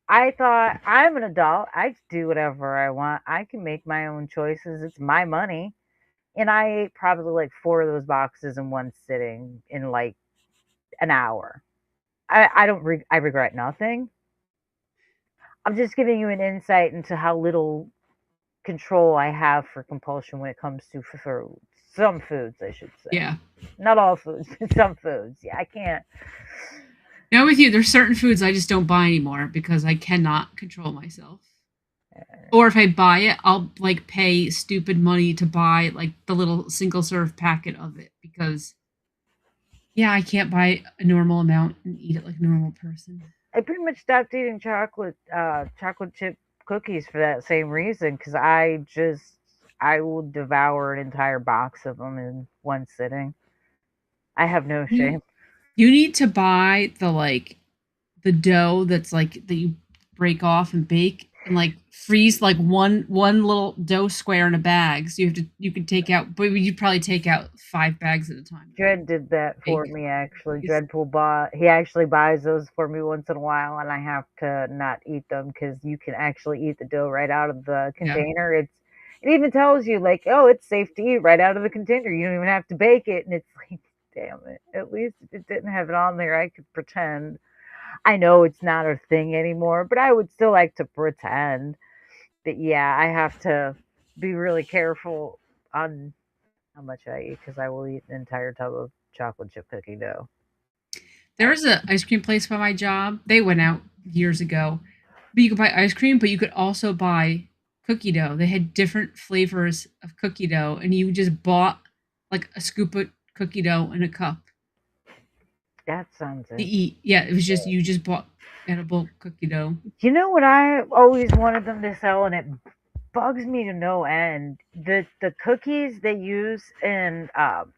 I thought I'm an adult. I can do whatever I want. I can make my own choices. It's my money. And I ate probably like 4 of those boxes in one sitting in like an hour. I don't I regret nothing. I'm just giving you an insight into how little control I have for compulsion when it comes to foods. Some foods, I should say. Yeah. Not all foods, some foods. Yeah, I can't. Now with you, there's certain foods I just don't buy anymore because I cannot control myself. Or if I buy it, I'll like pay stupid money to buy like the little single serve packet of it because yeah, I can't buy a normal amount and eat it like a normal person. I pretty much stopped eating chocolate chip cookies for that same reason because I will devour an entire box of them in one sitting. I have no You shame. you need to buy the dough that's like that you break off and bake and like freeze like one little dough square in a bag. So you can take out, but you'd probably take out 5 bags at a time. Dread did that for Bake me actually. cookies. Dreadpool bought he actually buys those for me once in a while, and I have to not eat them because you can actually eat the dough right out of the Yeah. container. It even tells you like, oh, it's safe to eat right out of the container. You don't even have to bake it, and it's like, damn it. At least if it didn't have it on there, I could pretend. I know it's not a thing anymore, but I would still like to pretend that yeah, I have to be really careful on how much I eat because I will eat an entire tub of chocolate chip cookie dough. There was an ice cream place by my job. They went out years ago. But you could buy ice cream, but you could also buy cookie dough. They had different flavors of cookie dough, and you just bought like a scoop of cookie dough in a cup That sounds to it. eat. Yeah, it was just you just bought edible cookie dough. You know what I always wanted them to sell, and it bugs me to no end. The cookies they use in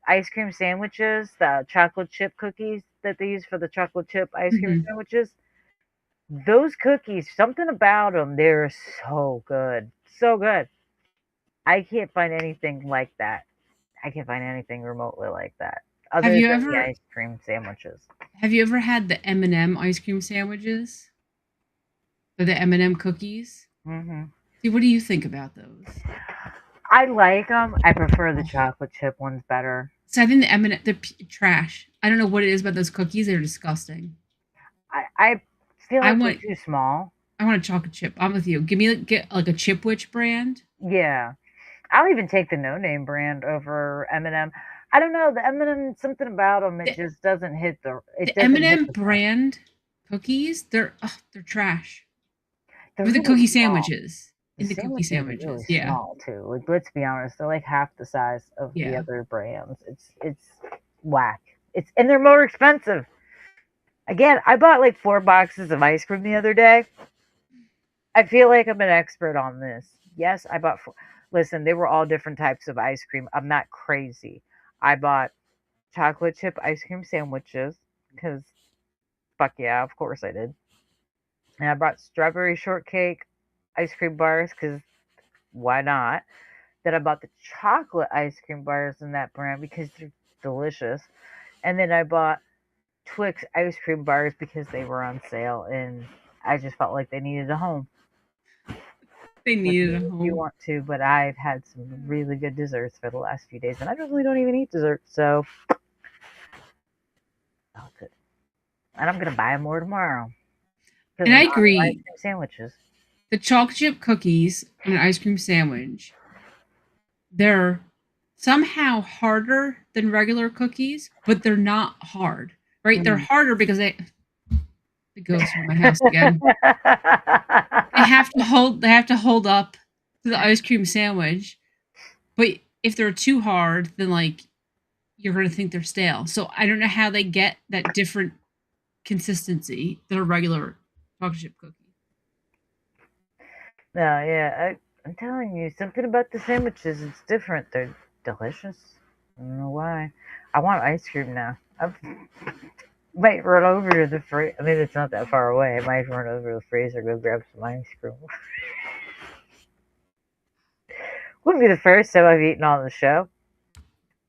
ice cream sandwiches, the chocolate chip cookies that they use for the chocolate chip ice cream Hmm. sandwiches. Those cookies, something about them, they're so good, so good. I can't find anything like that. I can't find anything remotely like that, Have other you than the ever ice cream sandwiches. have you ever had the M&M ice cream sandwiches or the M&M cookies? Hmm. See, what do you think about those? I like them. I prefer the Oh, chocolate chip ones better. so I think the M&M they're trash. I don't know what it is about those cookies. They're disgusting. I feel I like they're want too small. I want a chocolate chip. I'm with you. Give me get like a Chipwich brand. Yeah, I'll even take the no name brand over M&M. I don't know the M&M. Something about them. It The, just doesn't hit the. It the doesn't hit M&M the same. brand cookies, they're trash. They're With the really cookie small. sandwiches. The In the cookie sandwiches are really sandwiches. Yeah. small too. Like let's be honest, they're like half the size of the Yeah. other brands. It's whack. It's and they're more expensive. Again, I bought like 4 boxes of ice cream the other day. I feel like I'm an expert on this. Yes, I bought four. Listen, they were all different types of ice cream. I'm not crazy. I bought chocolate chip ice cream sandwiches because fuck yeah, of course I did. And I bought strawberry shortcake ice cream bars because why not? Then I bought the chocolate ice cream bars in that brand because they're delicious. And then I bought Twix ice cream bars because they were on sale and I just felt like they needed a home. They With needed me a if you home. want to, but I've had some really good desserts for the last few days, and I really don't even eat desserts, so all good. And I'm gonna buy more tomorrow because And I'm I out of ice agree. cream sandwiches. The chocolate chip cookies and an ice cream sandwich, they're somehow harder than regular cookies, but they're not hard. Right? They're Mm. harder because the ghost from my house again. They have to hold up to the ice cream sandwich. But if they're too hard, then like you're gonna think they're stale. So I don't know how they get that different consistency than a regular chocolate chip cookie. No, yeah, I'm telling you, something about the sandwiches, it's different. They're delicious. I don't know why. I want ice cream now. I might run over to the freezer. I mean, it's not that far away. I might run over to the freezer, go grab some ice cream. Wouldn't be the first time I've eaten on the show.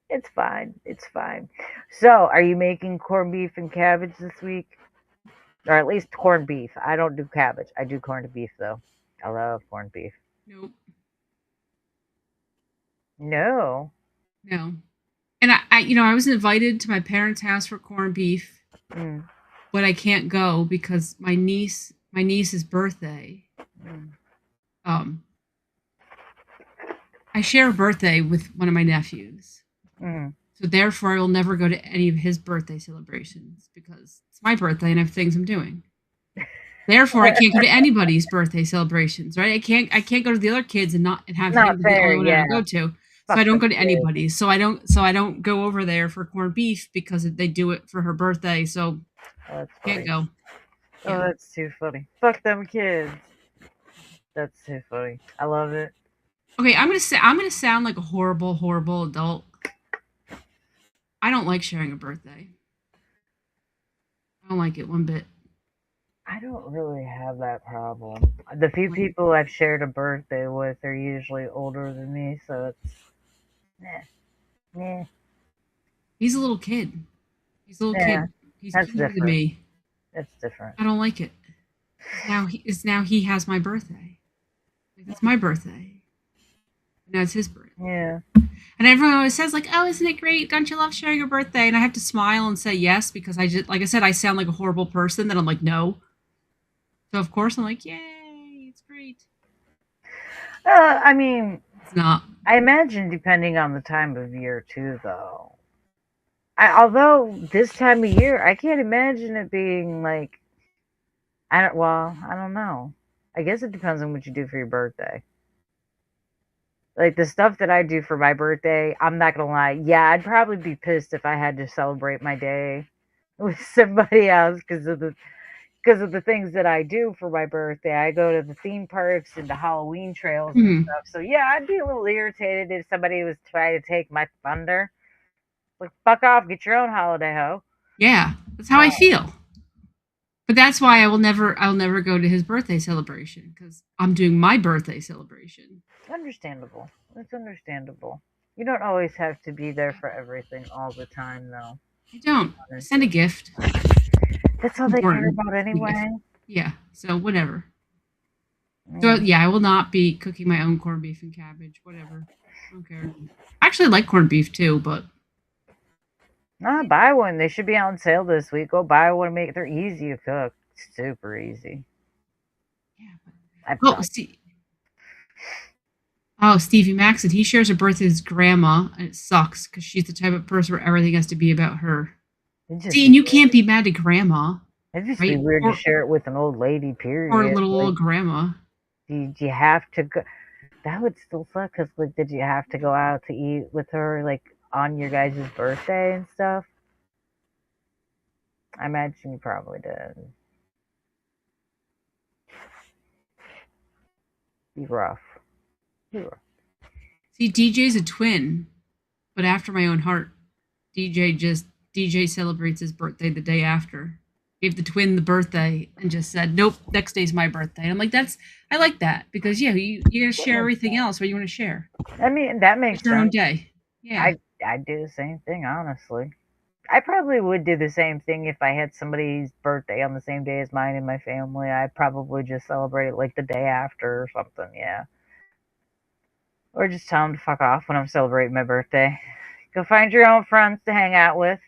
It's fine. It's fine. So, are you making corned beef and cabbage this week? Or at least corned beef. I don't do cabbage. I do corned beef, though. I love corned beef. Nope. No. No. And I was invited to my parents' house for corned beef, Mm. but I can't go because my niece's birthday. Mm. Um, I share a birthday with one of my nephews. Mm. So therefore, I will never go to any of his birthday celebrations because it's my birthday and I have things I'm doing. Therefore, I can't go to anybody's birthday celebrations, right? I can't go to the other kids and have Not him be the fair, only one I yeah. don't go to. So Fuck I don't them go to kids. anybody's. So I don't go over there for corned beef because they do it for her birthday. So Oh, that's can't funny. go. Oh, Yeah. that's too funny. Fuck them kids. That's too funny. I love it. Okay, I'm gonna sound like a horrible adult. I don't like sharing a birthday. I don't like it one bit. I don't really have that problem. The few people I've shared a birthday with are usually older than me, so it's meh. He's a little kid. He's a little Yeah, kid. He's that's cuter than different. me. That's different. I don't like it. Now he has my birthday. Like, that's my birthday. Now it's his birthday. Yeah. And everyone always says like, "Oh, isn't it great? Don't you love sharing your birthday?" And I have to smile and say yes because I just, like I said, I sound like a horrible person. That I'm like, no. So of course I'm like, yay, it's great. I mean, It's not. I imagine depending on the time of year too, though. Although this time of year, I can't imagine it being like I don't know. I guess it depends on what you do for your birthday. Like the stuff that I do for my birthday, I'm not gonna lie. Yeah, I'd probably be pissed if I had to celebrate my day with somebody else because of the things that I do for my birthday. I go to the theme parks and the Halloween trails and Mhm. stuff. So yeah, I'd be a little irritated if somebody was trying to take my thunder. Like, fuck off, get your own holiday, ho. Yeah, that's how I feel. But that's why I'll never go to his birthday celebration because I'm doing my birthday celebration. Understandable. It's understandable. You don't always have to be there for everything all the time, though. I don't. I send a gift. That's all they care Important. about anyway. Yeah. So whatever. So yeah, I will not be cooking my own corned beef and cabbage. Whatever. I don't care. I actually like corned beef too, but Nah, buy one. They should be on sale this week. Go buy one and make it. They're easy to cook. Super easy. yeah. Stevie Maxon, he shares a birthday with his grandma, and it sucks because she's the type of person where everything has to be about her. See, and you can't be mad at grandma. It'd just right? be weird to share it with an old lady, period. Or little grandma. Did you have to go? That would still suck because, like, did you have to go out to eat with her, like, on your guys' birthday and stuff? I imagine you probably did. Be rough. See, DJ's a twin, but after my own heart. DJ celebrates his birthday the day after. Gave the twin the birthday and just said, "Nope, next day's my birthday." And I'm like, I like that because yeah, you gotta share everything else. What do you want to share? I mean, that makes It's your sense. own day. Yeah, I'd do the same thing, honestly. I probably would do the same thing if I had somebody's birthday on the same day as mine in my family. I'd probably just celebrate it like the day after or something, yeah. Or just tell them to fuck off when I'm celebrating my birthday. Go find your own friends to hang out with.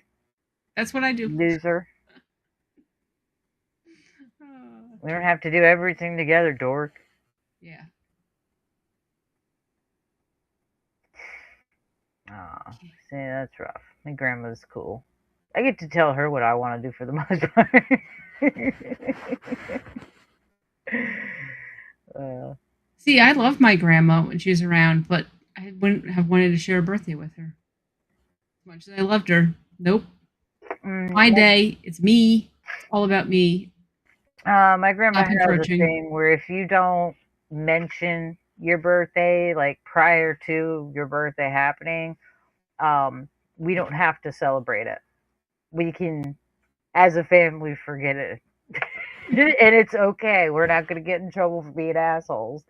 That's what I do. Loser. We don't have to do everything together, dork. Yeah. Aw, see, that's rough. My grandma's cool. I get to tell her what I want to do for the most part. See, I love my grandma when she was around, but I wouldn't have wanted to share a birthday with her. As much as I loved her, nope. My day, it's me, all about me. My grandma has a thing where if you don't mention your birthday, like prior to your birthday happening, we don't have to celebrate it. We can, as a family, forget it. And it's okay. We're not going to get in trouble for being assholes.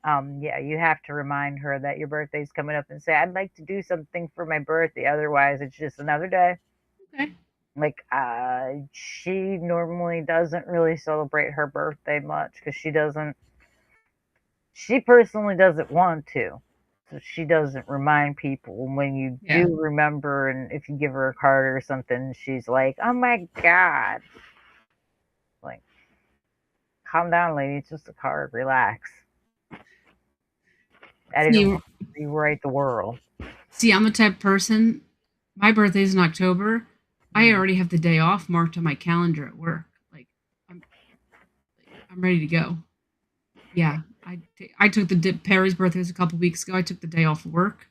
Yeah, you have to remind her that your birthday's coming up and say, I'd like to do something for my birthday. Otherwise, it's just another day. Okay. Like, she normally doesn't really celebrate her birthday much because she personally doesn't want to. So she doesn't remind people. When you Yeah. do remember, and if you give her a card or something, she's like, oh my God. Like, calm down, lady. It's just a card. Relax. I See, didn't rewrite the world. see, I'm the type of person. My birthday's in October. I Mm. already have the day off marked on my calendar at work. Like, I'm, I'm ready to go. Yeah, I took Perry's birthday was a couple weeks ago. I took the day off of work.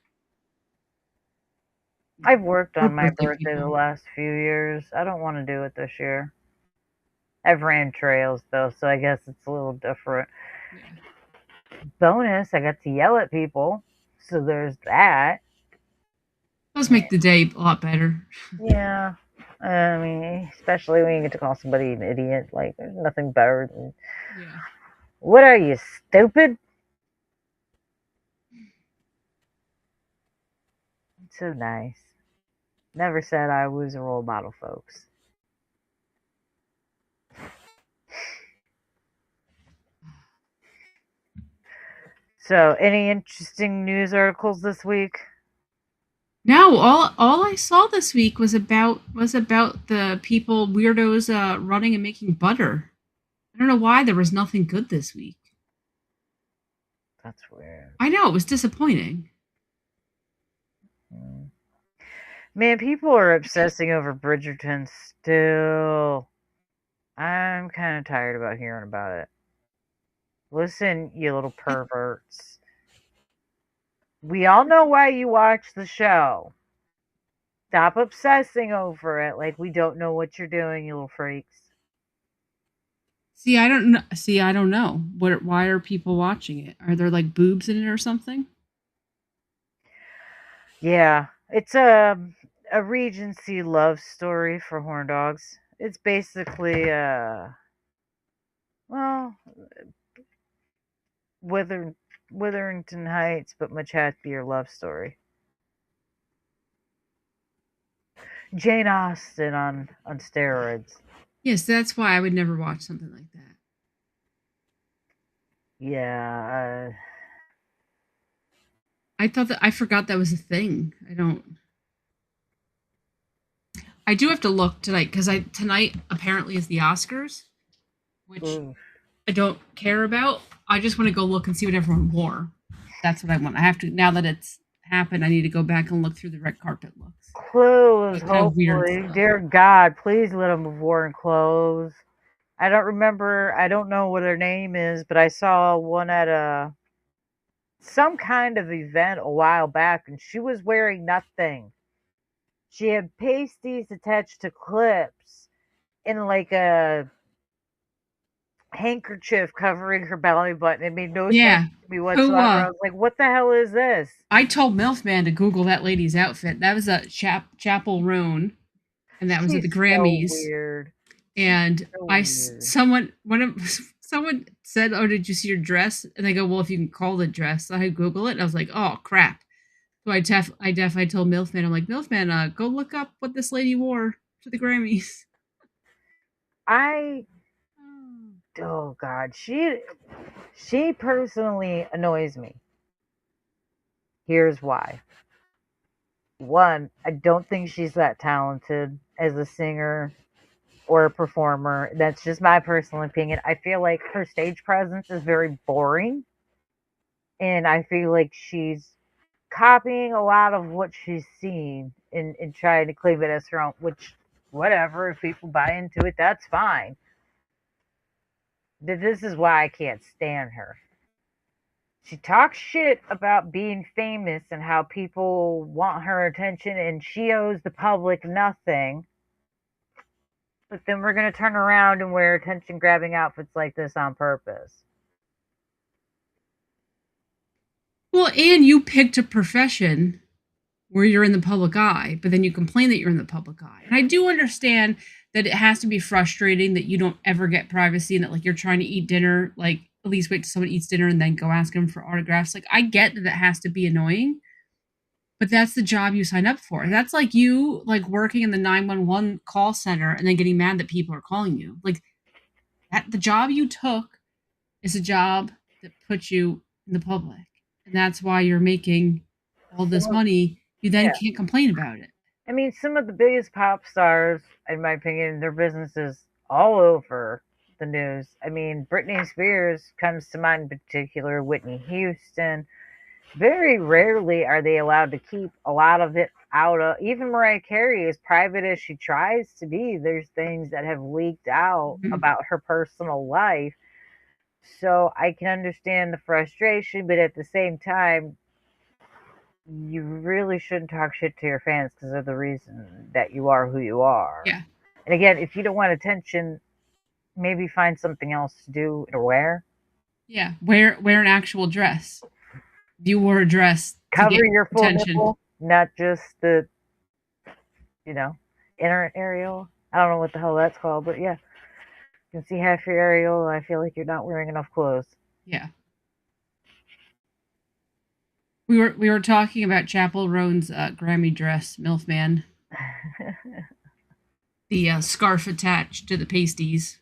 I've worked We're on my birthday birthday the people. last few years. I don't want to do it this year. I've ran trails though, so I guess it's a little different. Yeah. Bonus, I got to yell at people, so there's that. Does make the day a lot better. Yeah, I mean, especially when you get to call somebody an idiot. Like, there's nothing better than, Yeah. what are you, stupid? It's so nice. Never said I was a role model, folks. So, any interesting news articles this week? No, all I saw this week was about the people weirdos running and making butter. I don't know why there was nothing good this week. That's weird. I know it was disappointing. Mm. Man, people are obsessing over Bridgerton still. I'm kind of tired about hearing about it. Listen, you little perverts. We all know why you watch the show. Stop obsessing over it like we don't know what you're doing, you little freaks. See, I don't know. See, I don't know. Why are people watching it? Are there like boobs in it or something? Yeah, it's a Regency love story for horn dogs. It's basically well, Wither Witherington Heights, but much happier love story. Jane Austen on steroids. Yes, that's why I would never watch something like that. Yeah, I forgot that was a thing. I don't. I do have to look tonight because I tonight apparently is the Oscars, which ooh. I don't care about. I just want to go look and see what everyone wore. That's what I want. I have to now that it's happened. I need to go back and look through the red carpet looks. Clothes, What kind of weird hopefully. stuff? Dear God, please let them have worn clothes. I don't remember. I don't know what her name is, but I saw one at some kind of event a while back, and she was wearing nothing. She had pasties attached to clips and like a handkerchief covering her belly button. It made no sense Yeah. to me Who? whatsoever. I was like, "What the hell is this?" I told MILFman to Google that lady's outfit. That was a Chapel Roan, and that was at the She's so Grammys. weird. She's And so I weird. someone one of someone said, "Oh, did you see your dress?" And they go, "Well, if you can call it dress." So I Google it, and I was like, "Oh crap!" So I told MILFman, I'm like, "MILFman, go look up what this lady wore to the Grammys." I oh God, she personally annoys me. Here's why. One, I don't think she's that talented as a singer or a performer. That's just my personal opinion. I feel like her stage presence is very boring, and I feel like she's copying a lot of what she's seen and trying to claim it as her own, which, whatever, if people buy into it, that's fine. This is why I can't stand her. She talks shit about being famous and how people want her attention, and she owes the public nothing. But then we're going to turn around and wear attention grabbing outfits like this on purpose. Well, and you picked a profession where you're in the public eye, but then you complain that you're in the public eye. And I do understand that it has to be frustrating that you don't ever get privacy and that like you're trying to eat dinner, like at least wait till someone eats dinner and then go ask them for autographs. Like I get that that has to be annoying, but that's the job you sign up for. That's like you like working in the 911 call center and then getting mad that people are calling you. Like that the job you took is a job that puts you in the public. And that's why you're making all this money. You then Yeah. can't complain about it. I mean, some of the biggest pop stars, in my opinion, their businesses all over the news. I mean, Britney Spears comes to mind in particular, Whitney Houston. Very rarely are they allowed to keep a lot of it out of, even Mariah Carey, as private as she tries to be, there's things that have leaked out Mhm. about her personal life. So I can understand the frustration, but at the same time, you really shouldn't talk shit to your fans because they're the reason that you are who you are. Yeah. And again, if you don't want attention, maybe find something else to do or wear. Yeah. Wear an actual dress. You wore a dress to get Cover your full attention. nipple, not just the, you know, inner areola. I don't know what the hell that's called, but yeah. You can see half your areola. I feel like you're not wearing enough clothes. Yeah. We were talking about Chapel Roan's Grammy dress, MILF Man. The scarf attached to the pasties.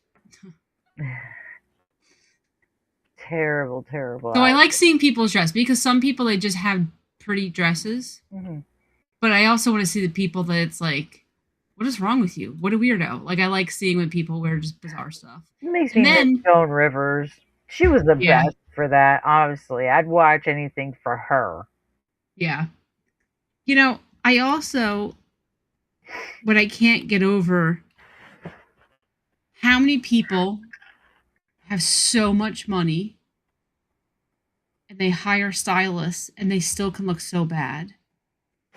Terrible, terrible. So I like seeing people's dress because some people they just have pretty dresses. Mm-hmm. But I also want to see the people that it's like, what is wrong with you? What a weirdo. Like I like seeing when people wear just bizarre stuff. It makes And me miss then Joan Rivers. She was the yeah, best for that, honestly. I'd watch anything for her. yeah. You know, I also what I can't get over how many people have so much money and they hire stylists and they still can look so bad.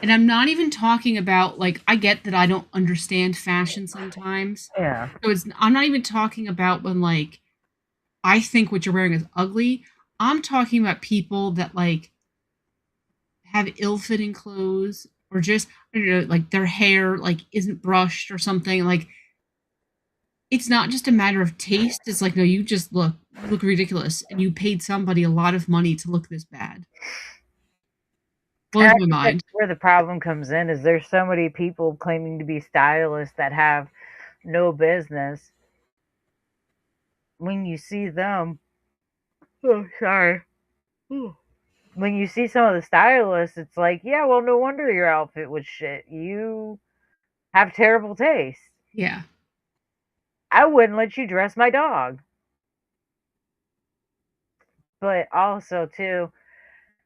And I'm not even talking about like I get that I don't understand fashion sometimes. Yeah. So it's I'm not even talking about when like I think what you're wearing is ugly. I'm talking about people that like have ill-fitting clothes or just I don't know like their hair like isn't brushed or something like it's not just a matter of taste. It's like no, you look ridiculous and you paid somebody a lot of money to look this bad. And Blows I my think that's mind. where the problem comes in is there's so many people claiming to be stylists that have no business. When you see them, oh, sorry. When you see some of the stylists, it's like, yeah, well, no wonder your outfit was shit. You have terrible taste. Yeah. I wouldn't let you dress my dog. But also, too,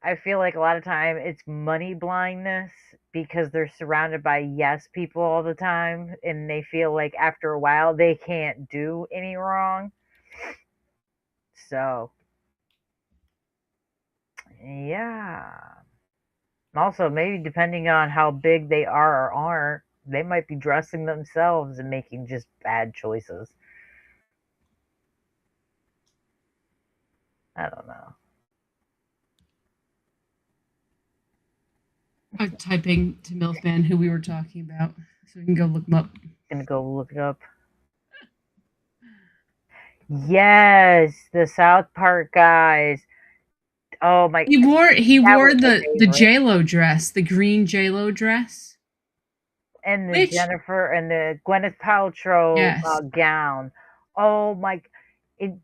I feel like a lot of time it's money blindness because they're surrounded by yes people all the time and they feel like after a while they can't do any wrong. So, yeah. Also, maybe depending on how big they are or aren't, they might be dressing themselves and making just bad choices. I don't know. I'm typing to Milfman who we were talking about so we can go look them up. Gonna go look it up. Yes, the South Park guys. Oh my, He that wore was my the favorite. JLo dress, the green JLo dress. And the Which Jennifer and the Gwyneth Paltrow yes. gown. Oh my!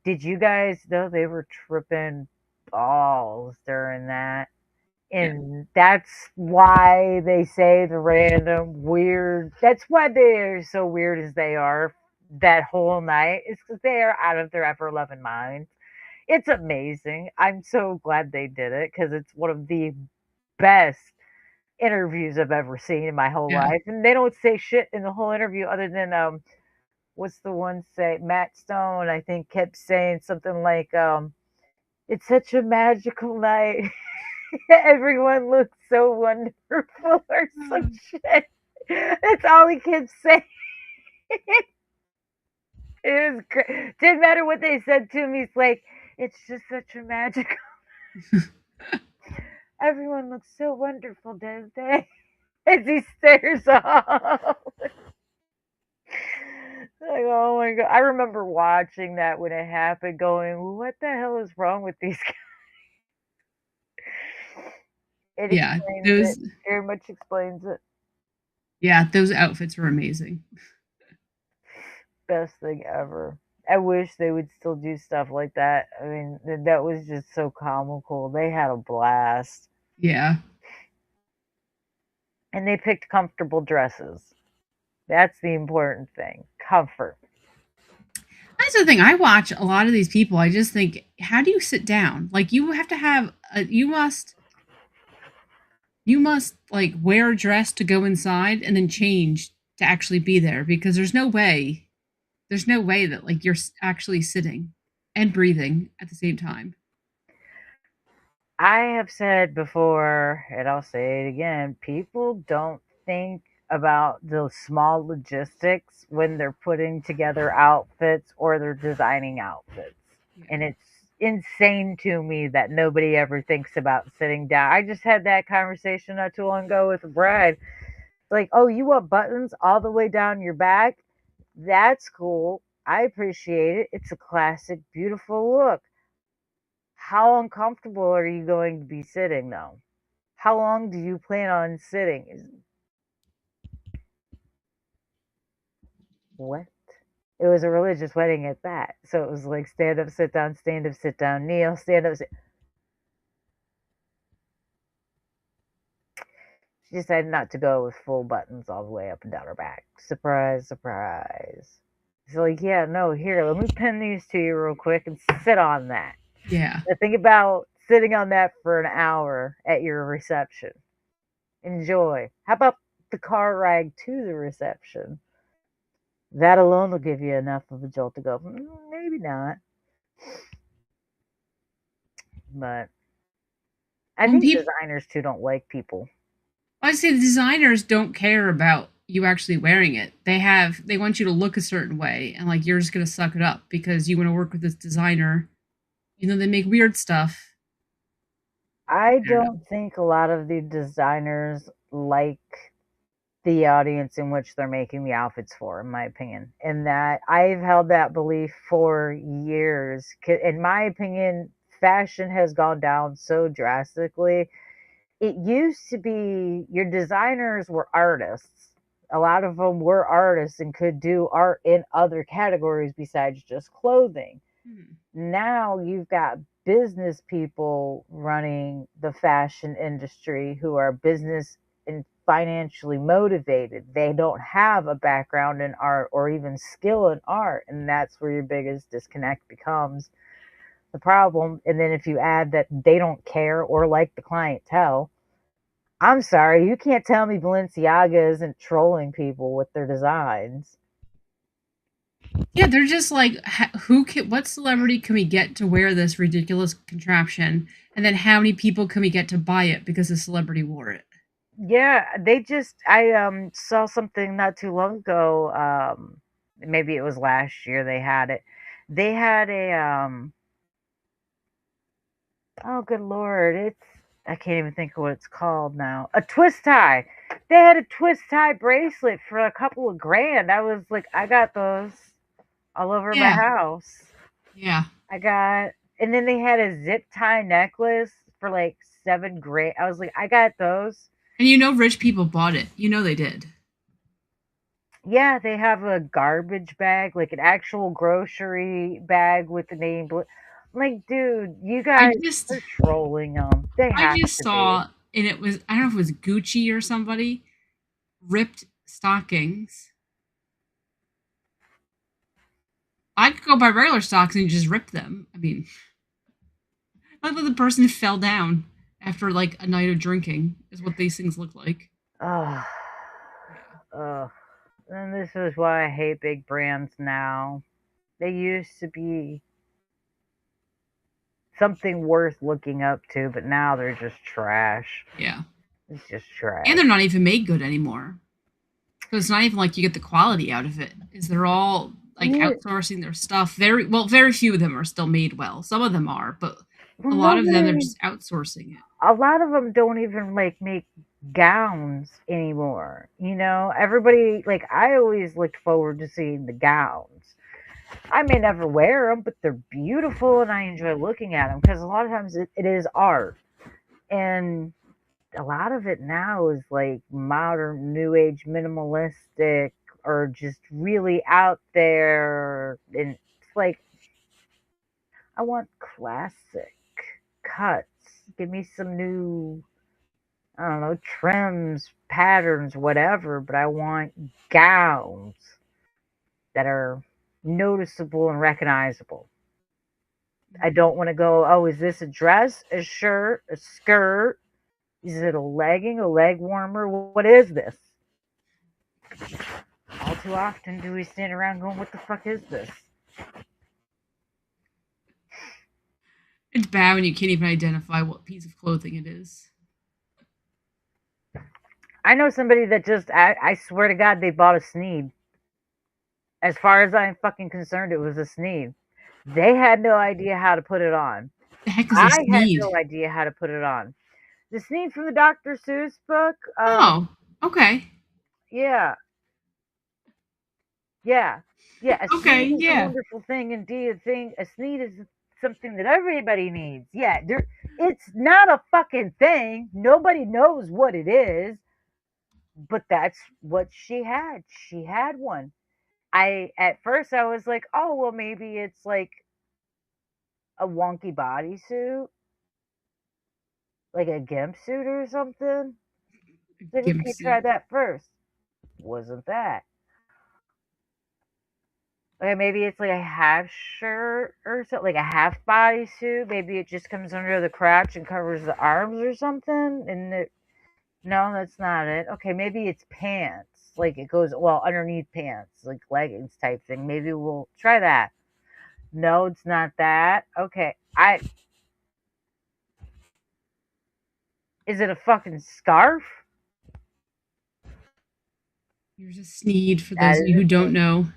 Did you guys know they were tripping balls during that? Yeah. And that's why they say the random weird. That's why they're so weird as they are. That whole night is because they are out of their ever loving minds. It's amazing. I'm so glad they did it because it's one of the best interviews I've ever seen in my whole Yeah. life. And they don't say shit in the whole interview other than what's the one say Matt Stone I think kept saying something like it's such a magical night. Everyone looks so wonderful or some shit. That's all he kept saying. It was great. Didn't matter what they said to him. He's like, it's just such a magical. Everyone looks so wonderful, don't they? As he stares off. Like, oh my god. I remember watching that when it happened, going, what the hell is wrong with these guys? It Yeah, explains it. those Very much explains it. those outfits were amazing. Best thing ever. I wish they would still do stuff like that. I mean, that was just so comical. They had a blast. Yeah. And they picked comfortable dresses. That's the important thing. Comfort. That's the thing. I watch a lot of these people. I just think, how do you sit down? Like you have to have you must like wear a dress to go inside and then change to actually be there because there's no way that like you're actually sitting and breathing at the same time. I have said before, and I'll say it again, people don't think about the small logistics when they're putting together outfits or they're designing outfits. Yeah. And it's insane to me that nobody ever thinks about sitting down. I just had that conversation not too long ago with a bride. Like, oh, you want buttons all the way down your back? That's cool. I appreciate it. It's a classic, beautiful look. How uncomfortable are you going to be sitting though? How long do you plan on sitting? What? It was a religious wedding at that. So it was like stand up, sit down, kneel, stand up. She decided not to go with full buttons all the way up and down her back. Surprise, surprise. She's like, yeah, no, here, let me pin these to you real quick and sit on that. Yeah. Now think about sitting on that for an hour at your reception. Enjoy. How about the car ride to the reception? That alone will give you enough of a jolt to go, maybe not. But I When think people designers too don't like people. I say the designers don't care about you actually wearing it. They want you to look a certain way and like you're just gonna suck it up because you want to work with this designer. You know, they make weird stuff. I I don't know. don't think a lot of the designers like the audience in which they're making the outfits for, in my opinion. And that I've held that belief for years. In my opinion, fashion has gone down so drastically. It used to be your designers were artists. A lot of them were artists and could do art in other categories besides just clothing. Hmm. Now you've got business people running the fashion industry who are business and financially motivated. They don't have a background in art or even skill in art, and that's where your biggest disconnect becomes the problem. And then if you add that they don't care or like the clientele, I'm sorry, you can't tell me Balenciaga isn't trolling people with their designs. Yeah, they're just like, what celebrity can we get to wear this ridiculous contraption? And then how many people can we get to buy it because the celebrity wore it? Yeah, they just I saw something not too long ago. Maybe it was last year they had it. They had a oh good lord, it's I can't even think of what it's called now. A twist tie. They had a twist tie bracelet for a couple of grand. I was like, I got those all over my Yeah, house. yeah. I got, and then they had a zip tie necklace for like 7 grand. I was like, I got those. And you know, rich people bought it. You know they did. Yeah, they have a garbage bag, like an actual grocery bag with the name. I'm like, dude, you I guys just, are trolling them. They I have just to be. saw, and it was, I don't know if it was Gucci or somebody ripped stockings. I could go buy regular stocks and just rip them. I mean, I thought the person fell down after like a night of drinking is what these things look like. Oh, Yeah. oh. And this is why I hate big brands now. They used to be something worth looking up to, but now they're just trash. Yeah. It's just And trash. they're not even made good anymore. So it's not even like you get the quality out of it. Is they're all like Yeah, outsourcing their stuff. Very few of them are still made well. Some of them are, but a Well, lot of them are nobody. just outsourcing it. A lot of them don't even like make gowns anymore. You know, everybody like I always looked forward to seeing the gowns. I may never wear them, but they're beautiful and I enjoy looking at them because a lot of times it is art. And a lot of it now is like modern, new age, minimalistic, or just really out there. And it's like, I want classic cuts. Give me some new, I don't know, trims, patterns, whatever, but I want gowns that are noticeable and recognizable. I don't want to go, oh, is this a dress, a shirt, a skirt? Is it a legging, a leg warmer? What is this? All too often do we stand around going, what the fuck is this? It's bad when you can't even identify what piece of clothing it is. I know somebody that just, I swear to God, they bought a Sneed. As far as I'm fucking concerned, it was a Sneed. They had no idea how to put it on. The heck is a I had sneed? no idea how to put it on. The Sneed from the Dr. Seuss book, Oh, okay. yeah, yeah, yeah. A Okay, Sneed is a yeah. wonderful thing indeed. A Sneed is something that everybody needs. Yeah, it's not a fucking thing. Nobody knows what it is, but that's what she had. She had one. I at first I was like, oh well, maybe it's like a wonky bodysuit, like a gimp suit or something. Like, Gimp okay, try suit. that first. Wasn't that? Okay, maybe it's like a half shirt or something, like a half bodysuit. Maybe it just comes under the crotch and covers the arms or something. No, that's not it. Okay, maybe it's pants. Like it goes well underneath pants, like leggings type thing. Maybe we'll try that. No, it's not that. Okay, I is it a fucking scarf? Here's a sneed for That those of is you a who don't sneeze. know.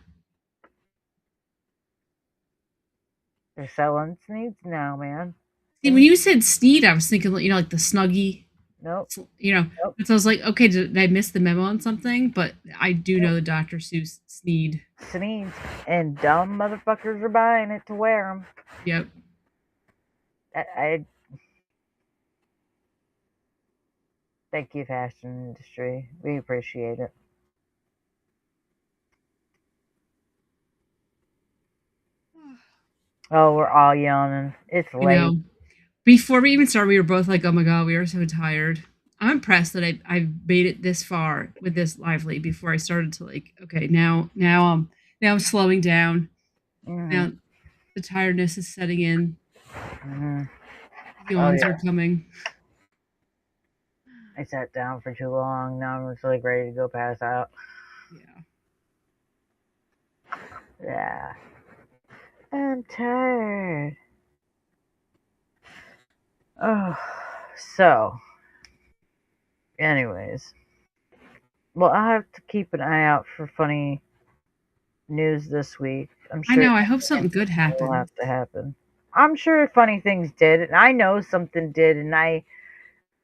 They're selling sneaks now, man. See, when you said sneed, I was thinking, like the snuggie. Nope, You know, nope, so I was like, okay, did I miss the memo on something? But I do know nope. the Dr. Seuss sneed. Sneeze, and dumb motherfuckers are buying it to wear them. Yep. I thank you, fashion industry. We appreciate it. Oh, we're all yawning. It's I late. know. Before we even started, we were both like, "Oh my god, we are so tired." I'm impressed that I've made it this far with this lively before I started to like, okay, now I'm slowing down. Hmm. Now the tiredness is setting in. Hmm. Oh Yawns are yeah, coming. I sat down for too long. Now I'm just like ready to go pass out. Yeah. Yeah, I'm tired. Oh, so anyways, well, I'll have to keep an eye out for funny news this week. I'm I sure know. I hope something something good interesting will happens. have to happen. I'm sure funny things did, and I know something did, and I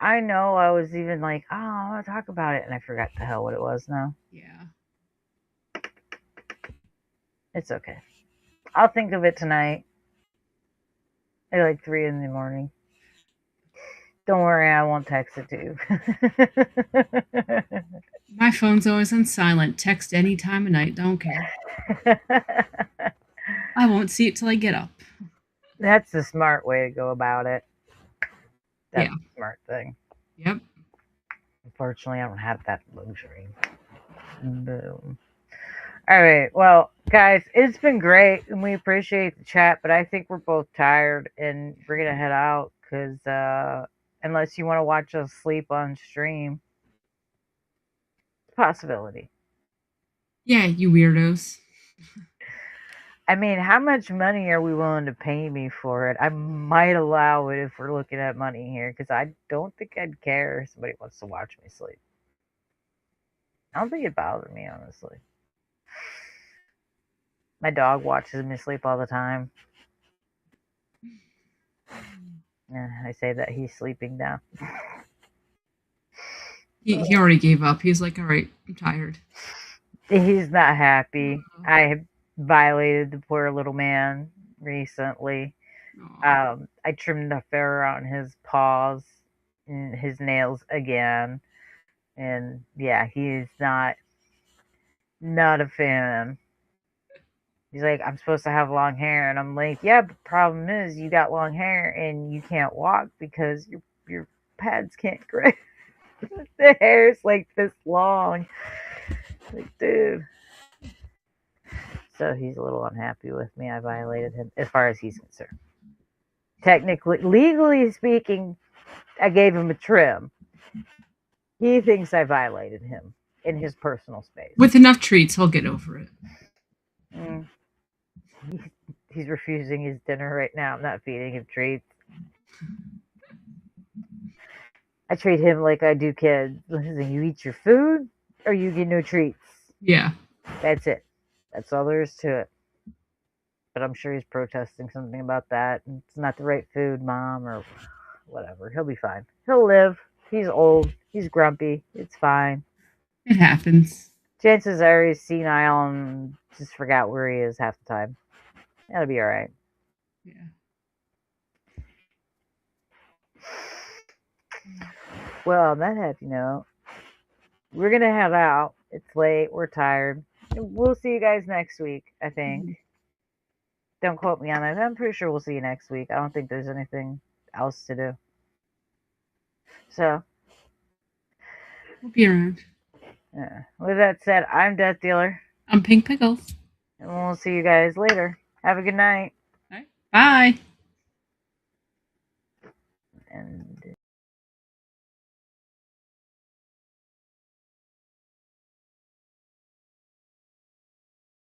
know I was even like, oh, I want to talk about it, and I forgot the hell what it was now. Yeah. It's okay. I'll think of it tonight at like 3 in the morning. Don't worry, I won't text it to you. My phone's always on silent. Text any time of night. Don't care. I won't see it till I get up. That's the smart way to go about it. Yeah. That's the smart thing. Yep. Unfortunately, I don't have that luxury. Boom. All right. Well, guys, it's been great, and we appreciate the chat. But I think we're both tired, and we're gonna head out because unless you want to watch us sleep on stream, possibility. Yeah, you weirdos. I mean, how much money are we willing to pay me for it? I might allow it if we're looking at money here, because I don't think I'd care if somebody wants to watch me sleep. I don't think it'd bother me, honestly. My dog watches me sleep all the time. I say that he's sleeping now. He already gave up. He's like, all right, I'm tired. He's not happy. I have violated the poor little man recently. I trimmed the fur on his paws and his nails again. And yeah, he's not a fan. He's like, I'm supposed to have long hair, and I'm like, yeah, but the problem is you got long hair and you can't walk because your pads can't grip. The hair's like this long. Like, dude. So he's a little unhappy with me. I violated him as far as he's concerned. Technically, legally speaking, I gave him a trim. He thinks I violated him in his personal space. With enough treats, he'll get over it. He's refusing his dinner right now. I'm not feeding him treats. I treat him like I do kids. Listen, you eat your food or you get no treats. Yeah. That's it. That's all there is to it. But I'm sure he's protesting something about that. It's not the right food, Mom, or whatever. He'll be fine. He'll live. He's old. He's grumpy. It's fine. It happens. Chances are he's senile and just forgot where he is half the time. That'll be all right. Yeah. Well, on that happy note, we're going to head out. It's late. We're tired. We'll see you guys next week, I think. Don't quote me on that. I'm pretty sure we'll see you next week. I don't think there's anything else to do. So, we'll be around. Yeah. With that said, I'm Death Dealer. I'm Pink Pickles. And we'll see you guys later. Have a good night. All right. Bye. And